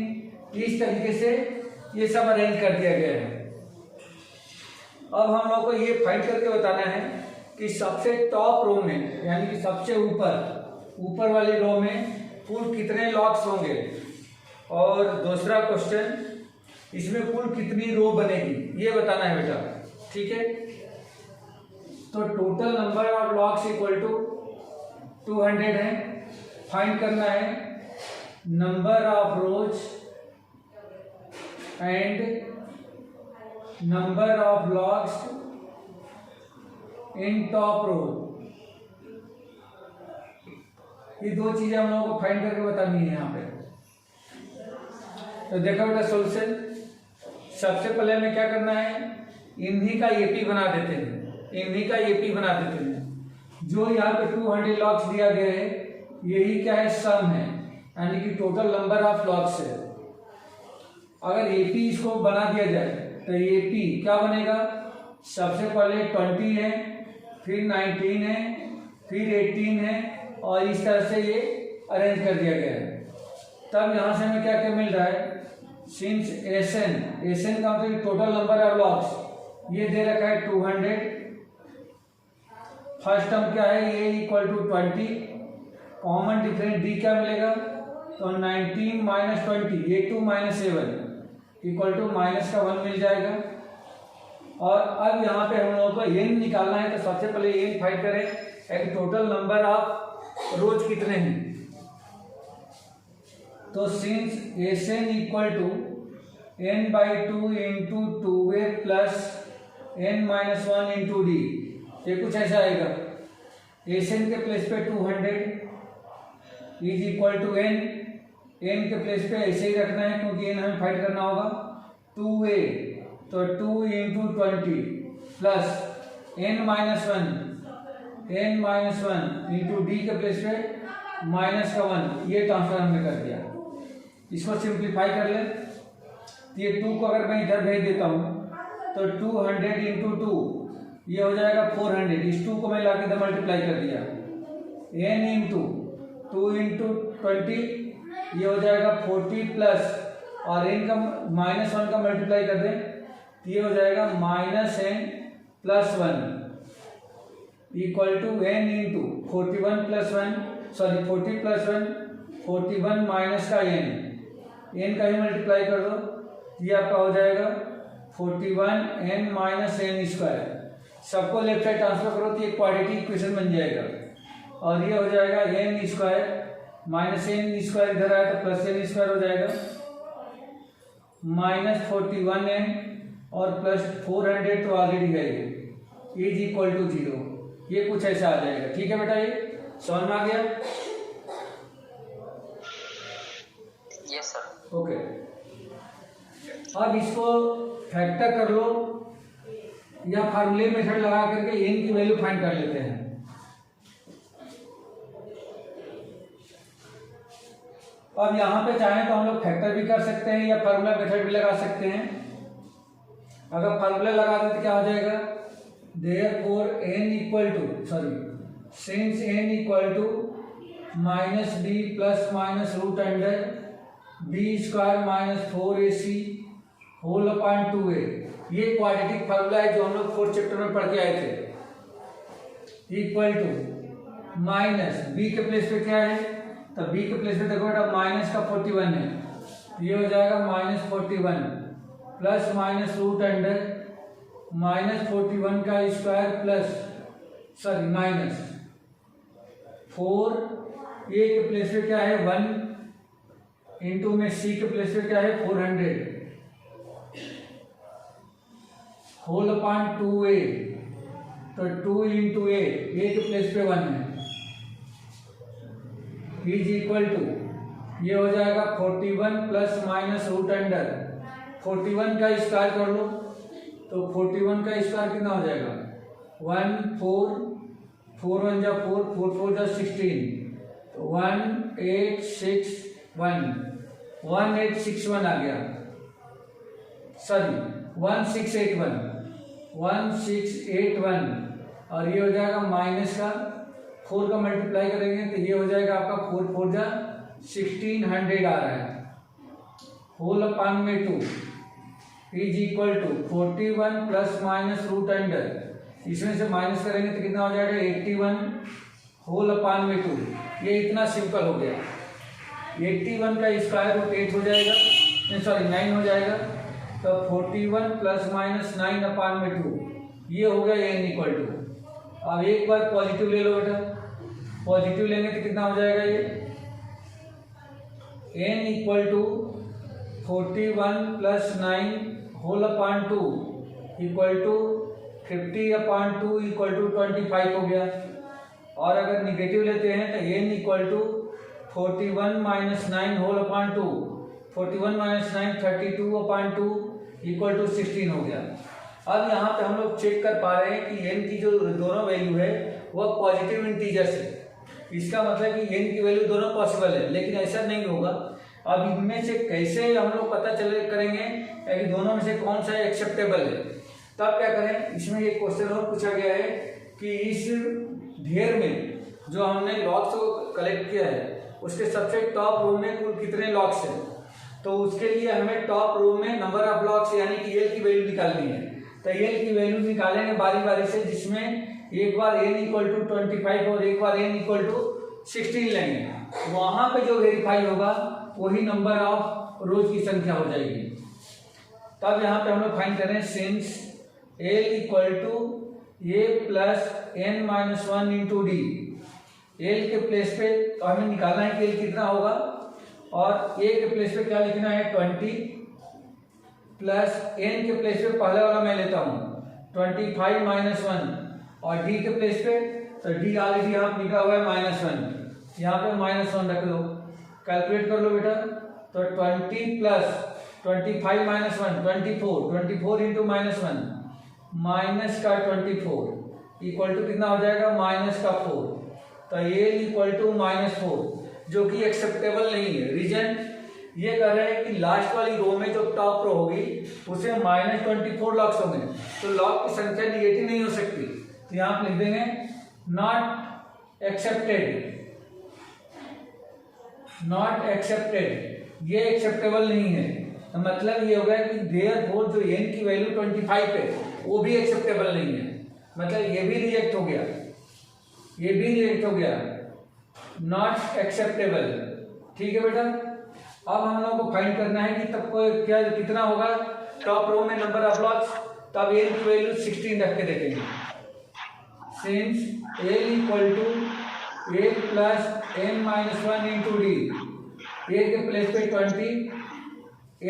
इस तरीके से ये सब अरेंज कर दिया गया है अब हम लोग को ये फाइंड करके बताना है कि सबसे टॉप रो में, यानी कि सबसे ऊपर वाली रो में कुल कितने लॉग्स होंगे, और दूसरा क्वेश्चन इसमें कुल कितनी रो बनेगी ये बताना है बेटा, ठीक है। तो total number of logs equal to 200 है। फाइंड करना है number of rows and number of logs in top row. ये दो चीजें हम लोगों को फाइंड करके बतानी है यहाँ पे। तो देखो बेटा सॉल्यूशन, सबसे पहले हमें क्या करना है, इन्हीं का एपी बना देते हैं। जो यहाँ पे 200 लॉग्स दिया गया है यही क्या है, सम है, यानी कि टोटल नंबर ऑफ लॉग्स है। अगर एपी इसको बना दिया जाए तो एपी क्या बनेगा, सबसे पहले 20 है, फिर 19 है, फिर 18 है, और इस तरह से ये अरेंज कर दिया गया है। तब यहाँ से हमें क्या क्या मिल रहा है, सिंस एसएन का मतलब टोटल नंबर ऑफ लॉग्स, ये दे रखा है 200। फर्स्ट टर्म क्या है, ये equal to 20, common difference D क्या मिलेगा, तो 19 माइनस 20, ये 2 माइनस 7 इक्वल टू माइनस का 1 मिल जाएगा। और अब यहाँ पे हम लोगों को एन निकालना है, तो सबसे पहले एन फाइंड करें, एक टोटल नंबर ऑफ रोज कितने हैं। तो since SN equal to n/2 into 2a plus n-1 into D, ये कुछ ऐसा आएगा। एसएन के प्लेस पे 200 इज इक्वल टू n के प्लेस पे ऐसे ही रखना है क्योंकि n हमें फाइंड करना होगा। 2a तो 2 into 20 plus n-1 into D के प्लेस पे माइनस का 1, ये ट्रांसफर हमने कर दिया। इसको सिंप्लीफाई कर ले, ये 2 को अगर मैं इधर भेज देता हूँ तो 200 इंटू 2 ये हो जाएगा 400। इस 2 को मैं लाके इधर मल्टीप्लाई कर दिया, n इंटू 2 इंटू 20 ये हो जाएगा 40 प्लस, और n का -1 का मल्टीप्लाई कर दें तो ये हो जाएगा -n plus 1 equal to n into 41 plus 1, sorry 40 plus 1, 41 minus का n का ही मल्टीप्लाई कर दो, ये आपका हो जाएगा 41n माइनस n स्क्वायर। सबको लेफ्ट साइड ट्रांसफर करो तो ये क्वाड्रेटिक इक्वेशन बन जाएगा, और ये हो जाएगा n square minus n square इधर आया तो प्लस n स्क्वायर हो जाएगा, माइनस 41n और प्लस 400 तो ऑलरेडी है, ये इज इक्वल टू 0। ये कुछ ऐसा आ जाएगा, ठीक है बेटा, ये समझ में आ गया। Yes sir. ओके, अब इसको फैक्टर कर लो या फार्मूले मेथड लगा करके n की वैल्यू फाइंड कर लेते हैं। अब यहाँ पे चाहें तो हम लोग फैक्टर भी कर सकते हैं या फार्मूला मेथड भी लगा सकते हैं। अगर फार्मूला लगा दें तो क्या हो जाएगा, therefore n equal to since n equal to minus b plus minus root under b square minus 4ac whole upon 2a, ये क्वाड्रेटिक फार्मूला है जो हम लोग 4th चैप्टर में पढ़ के आए थे। इक्वल टू माइनस b के प्लेस पे क्या है, तो b के प्लेस पे देखो बेटा माइनस का 41 है, ये हो जाएगा -41 प्लस माइनस रूट अंडर -41 का स्क्वायर प्लस माइनस 4, a के प्लेस पे क्या है 1 इंटू में c के प्लेस पे क्या है 400 होल अपॉन 2a, तो 2 इंटू a के प्लेस पे 1 है, इज इक्वल टू ये हो जाएगा 41 प्लस माइनस रूट अंडर 41 का स्क्वायर कर लो तो 41 का स्क्वायर कितना हो जाएगा 1 4 4 1 जा 4 4 4 जा 16, तो 1861 आ गया, सॉरी 1681 और ये हो जाएगा माइनस का 4 का मल्टीप्लाई करेंगे तो ये हो जाएगा आपका 4 4 जा 1600 आ रहा है, होल अपॉन में 2 is equal to 41 plus minus root under, इसमें से माइनस करेंगे तो कितना हो जाएगा 81 होल अपान में 2। ये इतना सिंपल हो गया। 81 का स्क्वायर रूट 8 हो जाएगा, सॉरी 9 हो जाएगा, तो 41 प्लस माइनस 9 अपान में 2, ये हो गया n इक्वल टू। अब एक बार पॉजिटिव ले लो बेटा, पॉजिटिव लेंगे तो कितना हो जाएगा ये n equal to 41 plus 9 whole upon 2 equal to 50 upon 2 equal to 25 हो गया। और अगर निगेटिव लेते हैं तो n equal to 41 minus 9 whole upon 2, 41 minus 9 32 upon 2 equal to 16 हो गया। अब यहाँ पे हम लोग चेक कर पा रहे हैं कि n की जो दोनों वैल्यू है वह पॉजिटिव इंटीजर्स है। इसका मतलब कि n की वैल्यू दोनों पॉसिबल है, लेकिन ऐसा नहीं होगा। अब इनमें से कैसे हम लोग पता चले करेंगे कि दोनों में से कौन सा एक्सेप्टेबल है। तब क्या करें, इसमें एक क्वेश्चन और पूछा गया है कि इस ढेर में जो हमने लॉक्स को कलेक्ट किया है उसके सबसे टॉप रो में कुल कितने लॉक्स हैं। तो उसके लिए हमें टॉप रो में नंबर ऑफ लॉक्स यानी कि एल की वैल्यू निकालनी है। तो एल की वैल्यू निकालेंगे बारी बारी से, जिसमें एक बार n इक्वल टू 25 और एक बार n इक्वल टू 16 लेंगे। वहां पे जो वेरीफाई होगा वही नंबर ऑफ रोज की संख्या हो जाएगी। तब यहाँ पे हम लोग फाइंड करें since l equal to a plus n minus 1 into D. L के प्लेस पे तो हमें निकालना है कि एल कितना होगा, और ए के प्लेस पे क्या लिखना है 20 प्लस n के प्लेस पे पहले वाला मैं लेता हूँ 25 माइनस 1, और डी के प्लेस पे तो डी ऑलरेडी यहाँ पे लिखा हुआ है -1, यहाँ पे -1 रख लो। कैलकुलेट कर लो बेटा, तो 20 प्लस 25 माइनस 1 24 इंटू -1 माइनस का 24 इक्वल टू कितना हो जाएगा माइनस का 4। तो ये इक्वल टू -4 जो कि एक्सेप्टेबल नहीं है। रीजन ये कह रहे हैं कि लास्ट वाली रो में जो टॉप रो होगी उसे -24 लॉक्स होंगे, तो लॉक की संख्या निगेटिव नहीं हो सकती। तो यहाँ पे लिख देंगे नॉट एक्सेप्टेड, नॉट एक्सेप्टेड, ये एक्सेप्टेबल नहीं है। तो मतलब ये हो गया कि देयरफॉर जो n की वैल्यू 25 है वो भी एक्सेप्टेबल नहीं है, मतलब ये भी रिजेक्ट हो गया, ये भी रिजेक्ट हो गया, नॉट एक्सेप्टेबल। ठीक है बेटा, अब हम लोगों को फाइंड करना है कि तब को क्या कितना होगा टॉप रो में नंबर ऑफ लॉक्स। तब n की वैल्यू 16 रख के देखेंगे। Since l equal to a plus n minus 1 into D, a के प्लेस पे 20,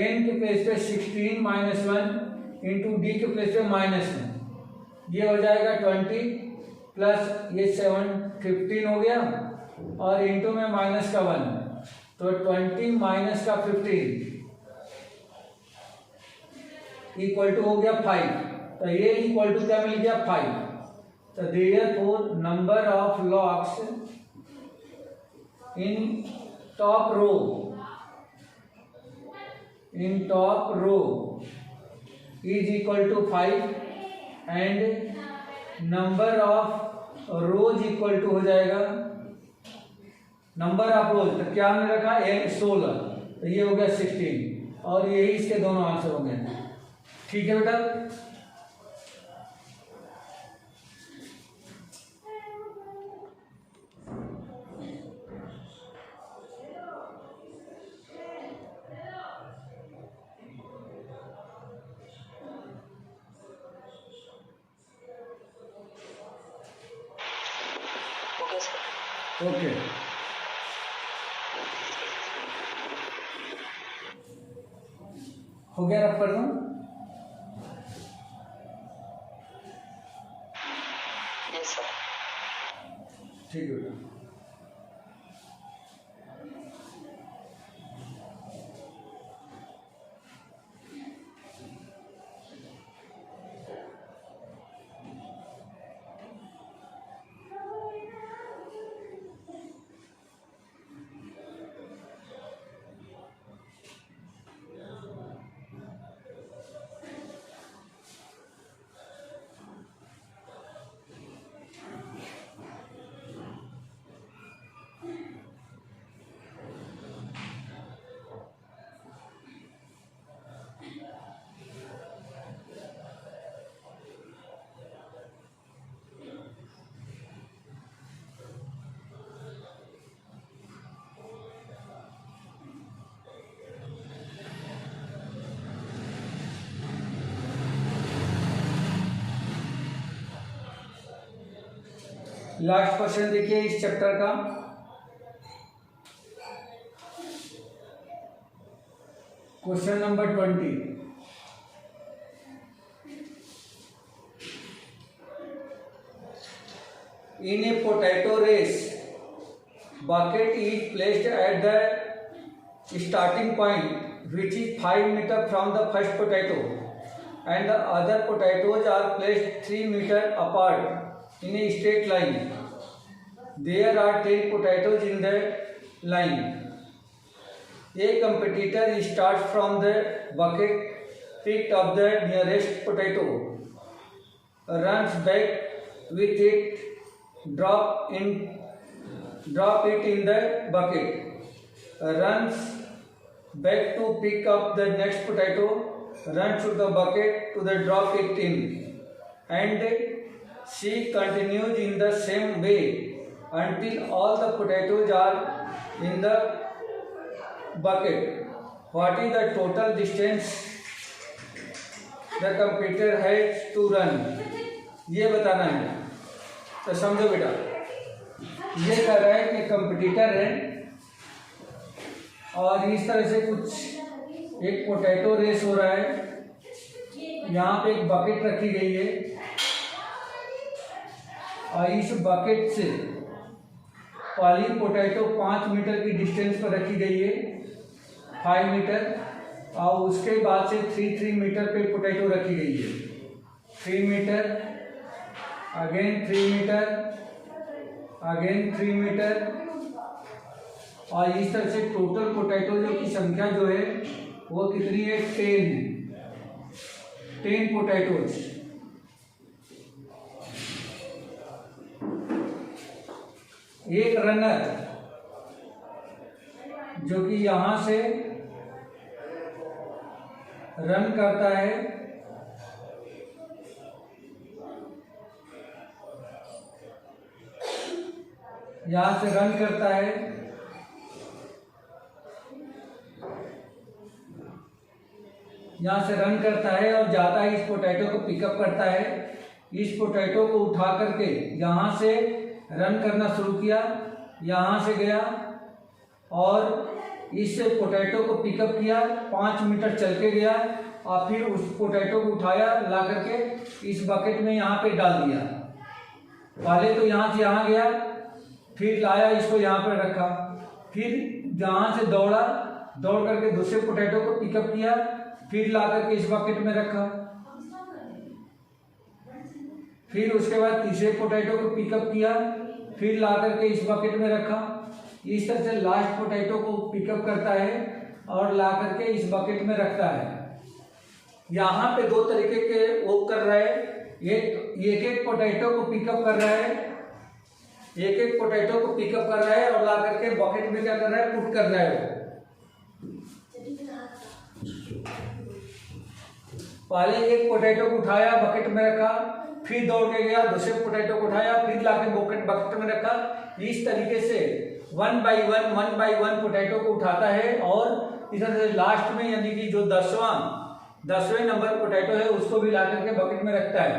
n के प्लेस पे 16 माइनस 1 इंटू डी के प्लेस पे -1, ये हो जाएगा 20 प्लस ये 7 15 हो गया, और इंटू में माइनस का 1, तो 20 माइनस का 15 इक्वल टू हो गया 5। तो ये इक्वल टू क्या मिल गया 5। तो therefore number of logs in top row is equal to 5 and number of rows equal to हो जाएगा नंबर ऑफ रोज। तो क्या हमने रखा 16, तो ये हो गया 16, और यही इसके दोनों आंसर होंगे। ठीक है बेटा, ओके हो गया, रब कर दूं। Yes sir. ठीक है बेटा। लास्ट क्वेश्चन देखिए इस चैप्टर का। Question number 20। In a potato race, bucket is placed at the starting point, which is 5 meters from the first potato, and the other potatoes are placed 3 meters apart in a straight line. There are 10 potatoes in the line. A competitor starts from the bucket, picked up the nearest potato, runs back with it, drop it in the bucket, runs back to pick up the next potato, runs to the bucket to the drop it in, and she continues in the same way until all the potatoes are in the bucket. What is the total distance the competitor has to run? ये बताना है। तो समझो बेटा, ये कह रहा है कि कंपटीटर है और इस तरह से कुछ एक पोटैटो रेस हो रहा है। यहाँ पे एक बकेट रखी गई है और इस बकेट से पहली पोटैटो 5 मीटर की डिस्टेंस पर रखी गई है, 5 मीटर, और उसके बाद से 3 मीटर पे पोटैटो रखी गई है, 3 metre, again 3 metre, again 3 metre, और इस तरह से टोटल पोटैटो की संख्या जो है वो कितनी है? 10 पोटैटोज। एक रनर जो कि यहां से रन करता है, यहां से रन करता है, यहां से रन करता है और जाता है, इस पोटैटो को पिकअप करता है, इस पोटैटो को उठा करके यहां से रन करना शुरू किया, यहां से गया और इस पोटैटो को पिकअप किया, 5 मीटर चल के गया और फिर उस पोटैटो को उठाया, ला करके इस बकेट में यहाँ पे डाल दिया। पहले तो यहाँ से यहाँ गया, फिर लाया, इसको यहाँ पर रखा, फिर यहाँ से दौड़ करके दूसरे पोटैटो को पिकअप किया, फिर ला करके इस बकेट में रखा, फिर उसके बाद तीसरे पोटैटो को पिकअप किया, फिर ला करके इस बकेट में रखा। इस तरह से लास्ट पोटैटो को पिकअप करता है और ला करके इस बकेट में रखता है। यहाँ पे 2 तरीके के वो कर रहा है, एक पोटैटो को पिकअप कर रहा है, एक पोटैटो को पिकअप कर रहा है और ला करके बकेट में क्या कर रहा है? पुट कर रहा है। पहले एक पोटैटो को उठाया, बकेट में रखा, फिर दौड़ के गया, दूसरे पोटैटो को उठाया, फिर लाके बकेट में रखा। इस तरीके से 1 बाई 1 पोटैटो को उठाता है और इस तरह से लास्ट में यानी कि जो 10वें नंबर पोटैटो है उसको भी ला करके बकेट में रखता है।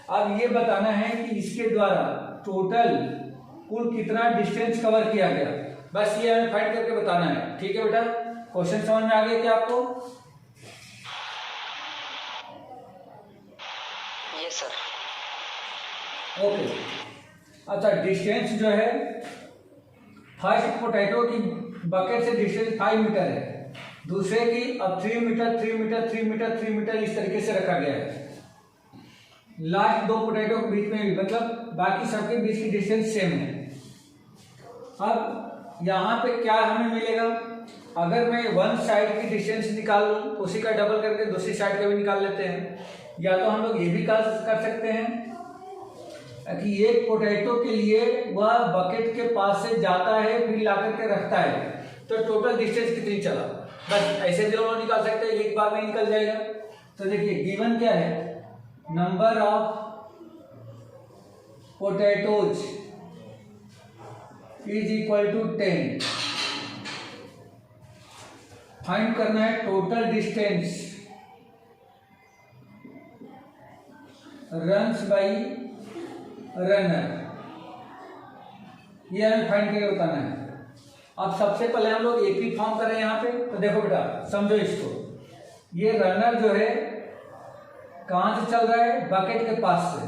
अब ये बताना है कि इसके द्वारा टोटल कुल कितना डिस्टेंस कवर किया गया, बस ये हमें फाइंड करके बताना है। ठीक है बेटा, क्वेश्चन समझ में आ गया क्या आपको? Yes sir. ओके, अच्छा, डिस्टेंस जो है फर्स्ट पोटैटो की बकेट से डिस्टेंस 5 मीटर है, दूसरे की अब 3 मीटर इस तरीके से रखा गया है। लास्ट 2 पोटैटो के बीच में भी, मतलब बाकी सबके बीच की डिस्टेंस सेम है। अब यहाँ पे क्या हमें मिलेगा? अगर मैं 1 साइड की डिस्टेंस निकाल लूँ, उसी का डबल करके दूसरी साइड का भी निकाल लेते हैं, या तो हम लोग ये भी कर सकते हैं कि एक पोटैटो के लिए वह बकेट के पास से जाता है, फिर ला करके रखता है, तो टोटल डिस्टेंस कितनी चला, बस ऐसे भी लोग निकाल सकते हैं, एक बार में निकल जाएगा। तो देखिए गिवन क्या है, number of potatoes is equal to 10। Find करना है total distance runs by runner. ये हमें फाइंड करके बताना है। अब सबसे पहले हम लोग एपी फॉर्म करें यहाँ पे। तो देखो बेटा समझो इसको, ये रनर जो है कहाँ से चल रहा है, बकेट के पास से।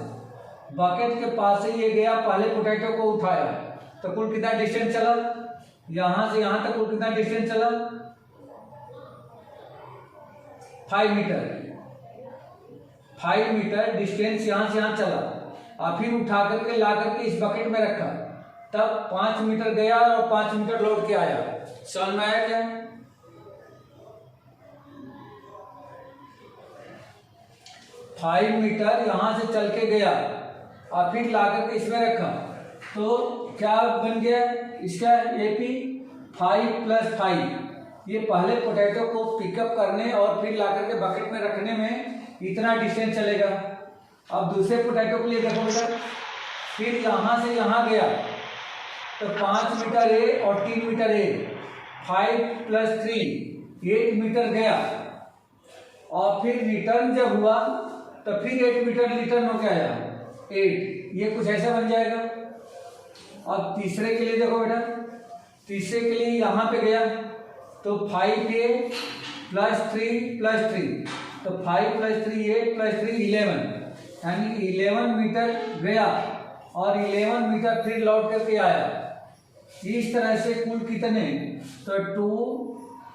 बकेट के पास से ये गया, पहले पोटैटो को उठाया, तो कुल कितना डिस्टेंस चला, यहाँ से यहाँ तक कुल कितना डिस्टेंस चला, 5 मीटर। 5 मीटर डिस्टेंस यहाँ से यहाँ चला, और फिर उठा करके ला करके इस बकेट में रखा, तब 5 मीटर गया और 5 मीटर लौट के आया। समझ में आया क्या? 5 मीटर यहाँ से चल के गया और फिर ला करके इसमें रखा, तो क्या बन गया इसका एपी 5 + 5। ये पहले पोटैटो को पिकअप करने और फिर ला करके बकेट में रखने में इतना डिस्टेंस चलेगा। अब दूसरे पोटैटो के लिए देखो बेटा, फिर यहाँ से यहाँ गया तो 5 मीटर ए और 3 मीटर ए, 5 + 3 8 मीटर गया, और फिर रिटर्न जब हुआ तो फिर 8 मीटर रिटर्न होकर आया 8। ये कुछ ऐसा बन जाएगा। अब तीसरे के लिए देखो बेटा, तीसरे के लिए यहाँ पे गया तो 5a + 3 + 3, तो 5 + 3 8 + 3 11, यानी 11 मीटर गया और 11 मीटर फिर लौट करके आया। इस तरह से कुल कितने, तो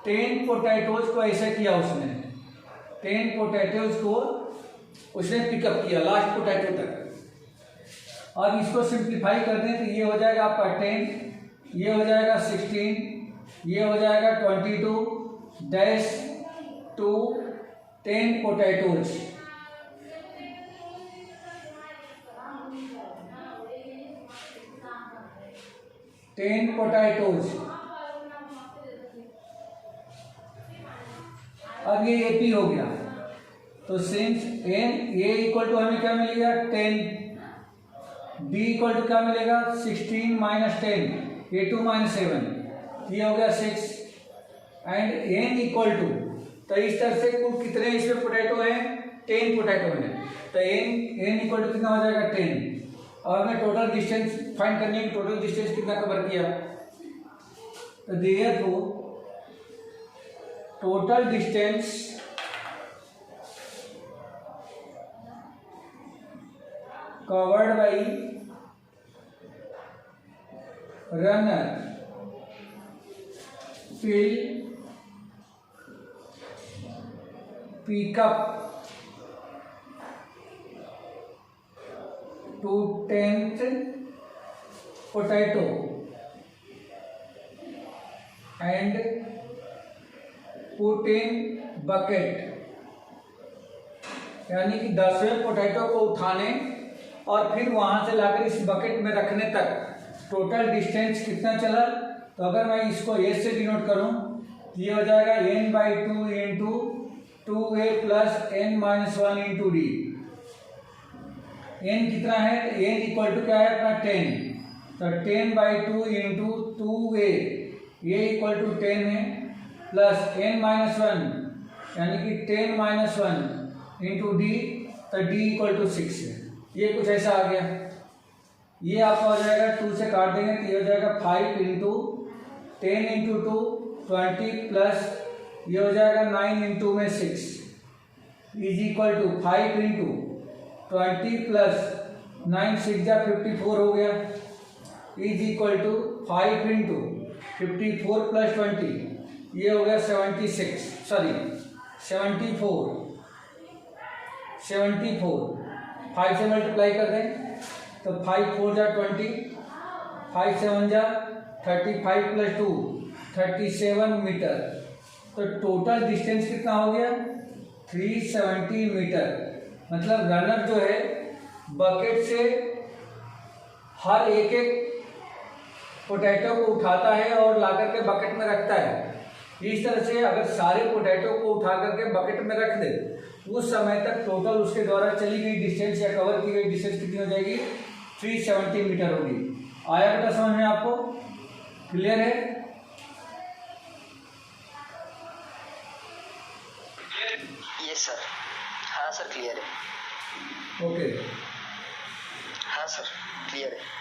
10 पोटैटोज को ऐसे किया उसने, 10 पोटैटोज को उसने पिकअप किया लास्ट पोटैटो तक। और इसको सिंप्लीफाई कर दें तो ये हो जाएगा आपका 10, ये हो जाएगा 16, ये हो जाएगा 22 डैश 2 10 पोटैटोज। अब ये एपी हो गया, तो since N A equal to हमें क्या मिलेगा 10, बी इक्वल टू क्या मिलेगा 16 - 10, A2 - 7, ये हो गया 6, एंड एन इक्वल टू, तो इस तरह से कुल कितने इसमें पोटैटो हैं, 10 पोटैटो हैं, तो एन इक्वल टू कितना हो जाएगा 10। और मैं टोटल डिस्टेंस फाइंड करने की, टोटल डिस्टेंस कितना कवर किया, तो therefore total distance covered by runner will pick up to 10th potato and put in bucket, यानी कि 10वें पोटैटो को उठाने और फिर वहां से लाकर इस बकेट में रखने तक टोटल डिस्टेंस कितना चला। तो अगर मैं इसको ए से डिनोट करूं तो ये हो जाएगा n/2 × 2a + n - 1 × d। n कितना है, तो n इक्वल टू क्या है अपना 10, तो 10/2 × 2a, ये इक्वल टू 10 है, प्लस n - 1 यानी कि 10 - 1 × d, तो d इक्वल टू 6 है। ये कुछ ऐसा आ गया। ये आपका हो जाएगा 2 से काट देंगे तो ये हो जाएगा 5 × 10 × 2 20, प्लस ये हो जाएगा 9 × 2 में 6 इज इक्वल टू 5 × 20 प्लस 9 6 जा 54 हो गया, इज इक्वल टू 5 × 54 प्लस 20, ये हो गया 74, 5 से मल्टीप्लाई कर दें तो 5 4 जा 20, 5 7 जा 35 प्लस 2 37 मीटर। तो टोटल डिस्टेंस कितना हो गया 370 मीटर। मतलब रनर जो है बकेट से हर एक पोटैटो को उठाता है और ला करके बकेट में रखता है। इस तरह से अगर सारे पोटैटो को उठा करके बकेट में रख दे, उस समय तक टोटल उसके द्वारा चली गई डिस्टेंस या कवर की गई डिस्टेंस कितनी हो जाएगी 370 मीटर होगी। आया बेटा समझ में आपको, क्लियर है? यस सर, हाँ सर क्लियर है। ओके, हाँ सर क्लियर है।